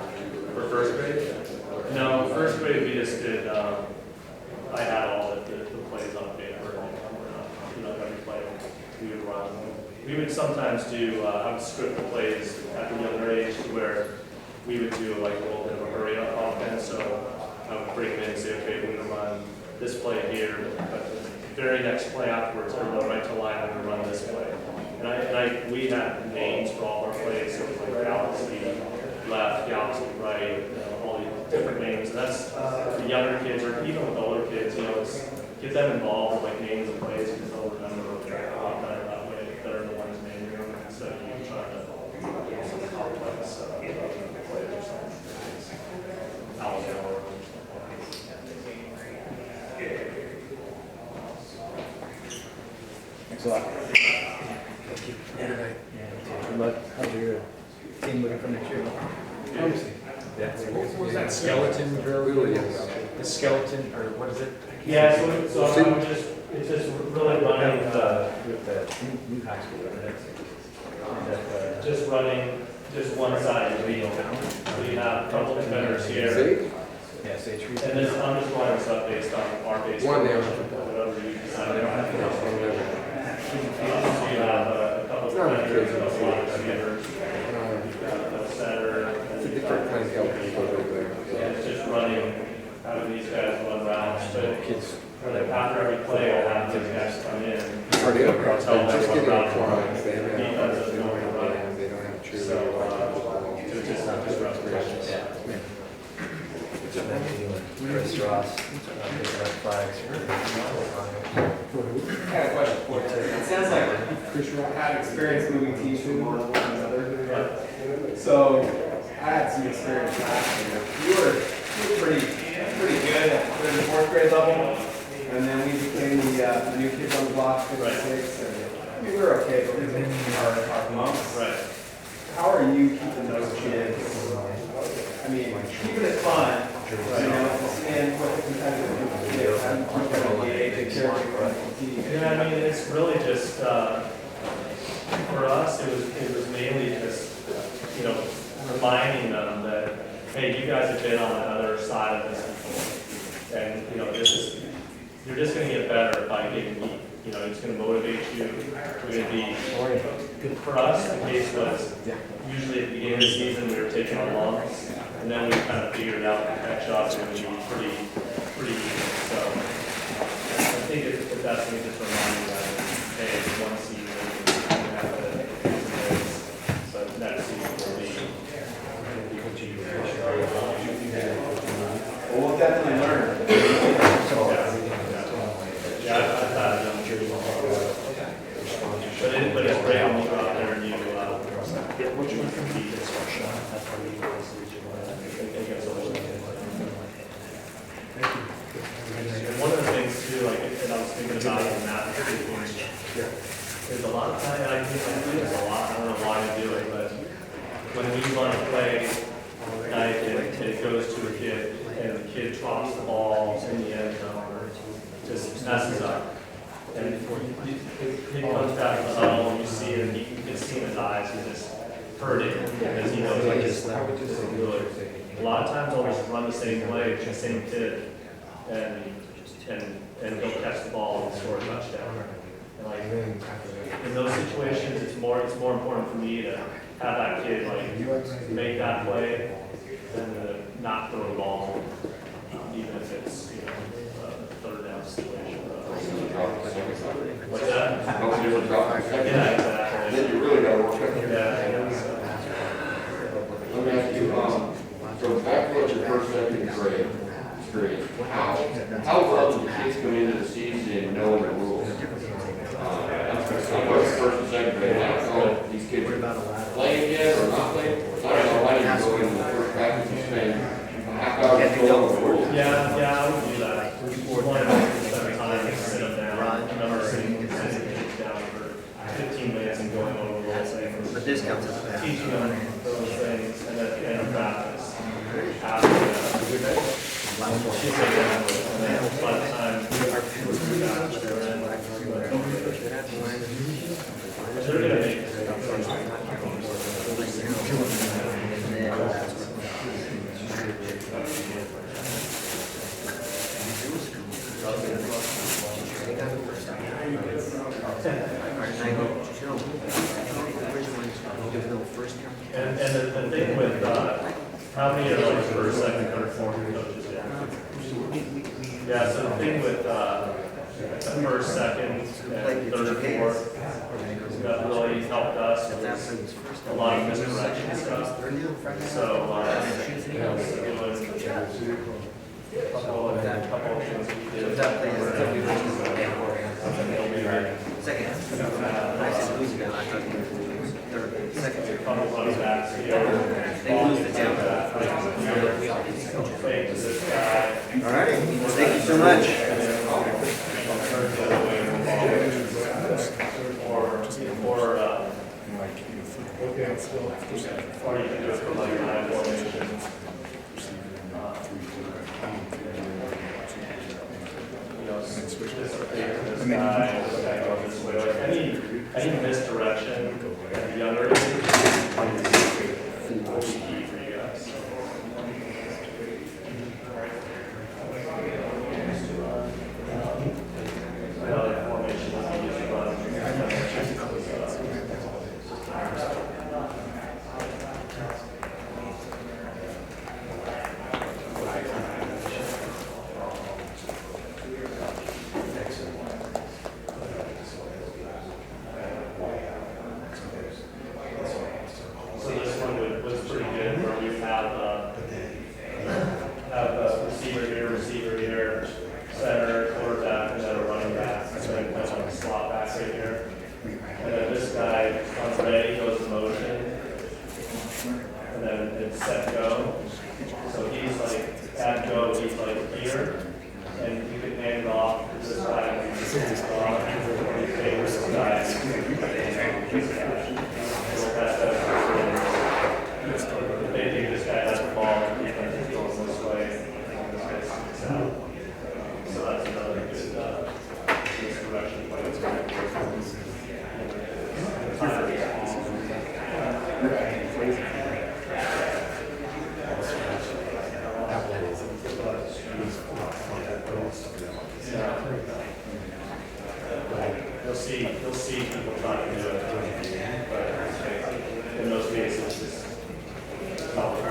For first grade? No, first grade we just did, I had all the plays on paper, every play we would run. We would sometimes do, I would script the plays at the younger age where we would do like a little bit of a hurry up offense, so I would bring them in and say, okay, we're gonna run this play here, but the very next play afterwards, we're going right to line, I'm gonna run this play. And we had names for all our plays, so it was like galaxy left, galaxy right, all these different names. And that's the younger kids, or even with older kids, it's get them involved with like names and plays, because they'll remember a lot better that way. They're the ones naming them instead of you trying to do some complex plays or something. Alabama. Thanks a lot. Good luck. How's your team looking for next year? Yeah. What was that skeleton drill? The skeleton, or what is it? Yeah, so it's just really running, With the new high school, right? just running just one side of the field. So you have a couple of defenders here. Yeah, say tree. And this, I'm just running stuff based on our base. One there. Whatever you decide. So you have a couple of defenders, a couple of receivers, you've got a center. It's a different kind of help. And it's just running, having these guys run routes. But after every play, I'll have these guys come in. Are they I'll tell them just what getting route a to run. client? They don't Defense have is going to run. They don't have true. So, it's just not just restorations. Chris Ross, picking up flags. I had a question for you. It sounds like you had experience moving teams from one to another. So I had some experience last year. You were pretty good at third and fourth grade level, and then we became the new kids on the block, 56. And we were okay, but we were our monks. Right. How are you keeping those kids? I mean, keeping it fun, and what the competitive is. How do you keep them engaged and caring? Yeah, I mean, it's really just, for us, it was mainly just, reminding them that, hey, you guys have been on the other side of this before. And, you're just gonna get better by getting beat. It's gonna motivate you. We're gonna be, for us, the case was, usually at the beginning of the season, we were taking our lumps, and then we kind of figured out the catch up, and it would be pretty easy. So, think if that's me, just remind you guys, hey, it's one season, you have to, so next season will be. Well, we'll definitely learn. Yeah, I thought it was true. But it's great when you go out there and you, compete. And one of the things too, like, that I was thinking about in that, there's a lot of time, I think there's a lot, I don't know why I do it, but when we want to play night and it goes to a kid, and the kid drops the ball in the end zone, or just messes up. And he comes back to the huddle, and you see it, and you can see in his eyes, he's just hurting, because he knows like this isn't good. A lot of times I'll just run the same play to the same kid, and he'll catch the ball and score a touchdown. And like, in those situations, it's more important for me to have that kid like make that play than to not throw the ball, even if it's, you know, a third down situation. What's that? Yeah, exactly. Then you really gotta work it. Yeah. Let me ask you, so back to your first, second grade experience, how well do the kids come into the season knowing the rules? I was first and second grade, I don't know if these kids are playing yet or not playing. I don't know why you go into the first practice and spend a half hour to know the rules. Yeah, I would do that. One of the seven times, sit them down. I remember sitting kids down for 15 minutes and going over the rules, saying, But this counts as a pass. teaching them those things, and then end of practice. After she said that, and then by the time we're back, they're gonna make it. And the thing with, how many are like first, second, third, fourth coaches? Yeah, so the thing with, the first, second, and third, fourth, that really helped us with a lot of misdirection stuff. So, couple of things we did. Couple running backs here. They lose the down. All right, thank you so much. Or you can do it for like an eye formation. You know, this guy goes this way. Like any misdirection at the younger age will be key for you guys. Another formation is you usually run. So this one was pretty good, where we have a receiver here, center, quarterback, and then a running back, and then kind of like a slot back right here. And then this guy comes ready, goes in motion, and then it's set go. So he's like, at go, he's like here, and you can hand it off to this guy. He favors this guy. They think this guy has the ball, and defense is going this way, and this guy sticks out. So that's another good misdirection play. You'll see people try to do it, but in those cases, it's not the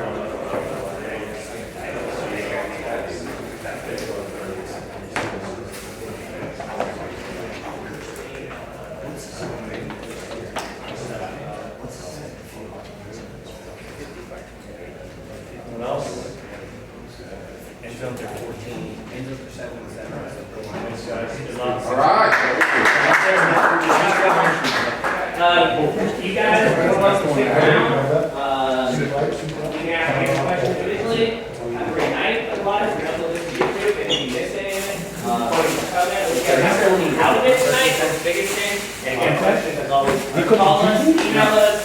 You guys are welcome to stick around. You can ask any questions individually. Have a great night, otherwise, we're gonna listen to YouTube, and if you miss anything, we got out of it tonight, that's the biggest thing. And if you have questions, as always, call us, email us,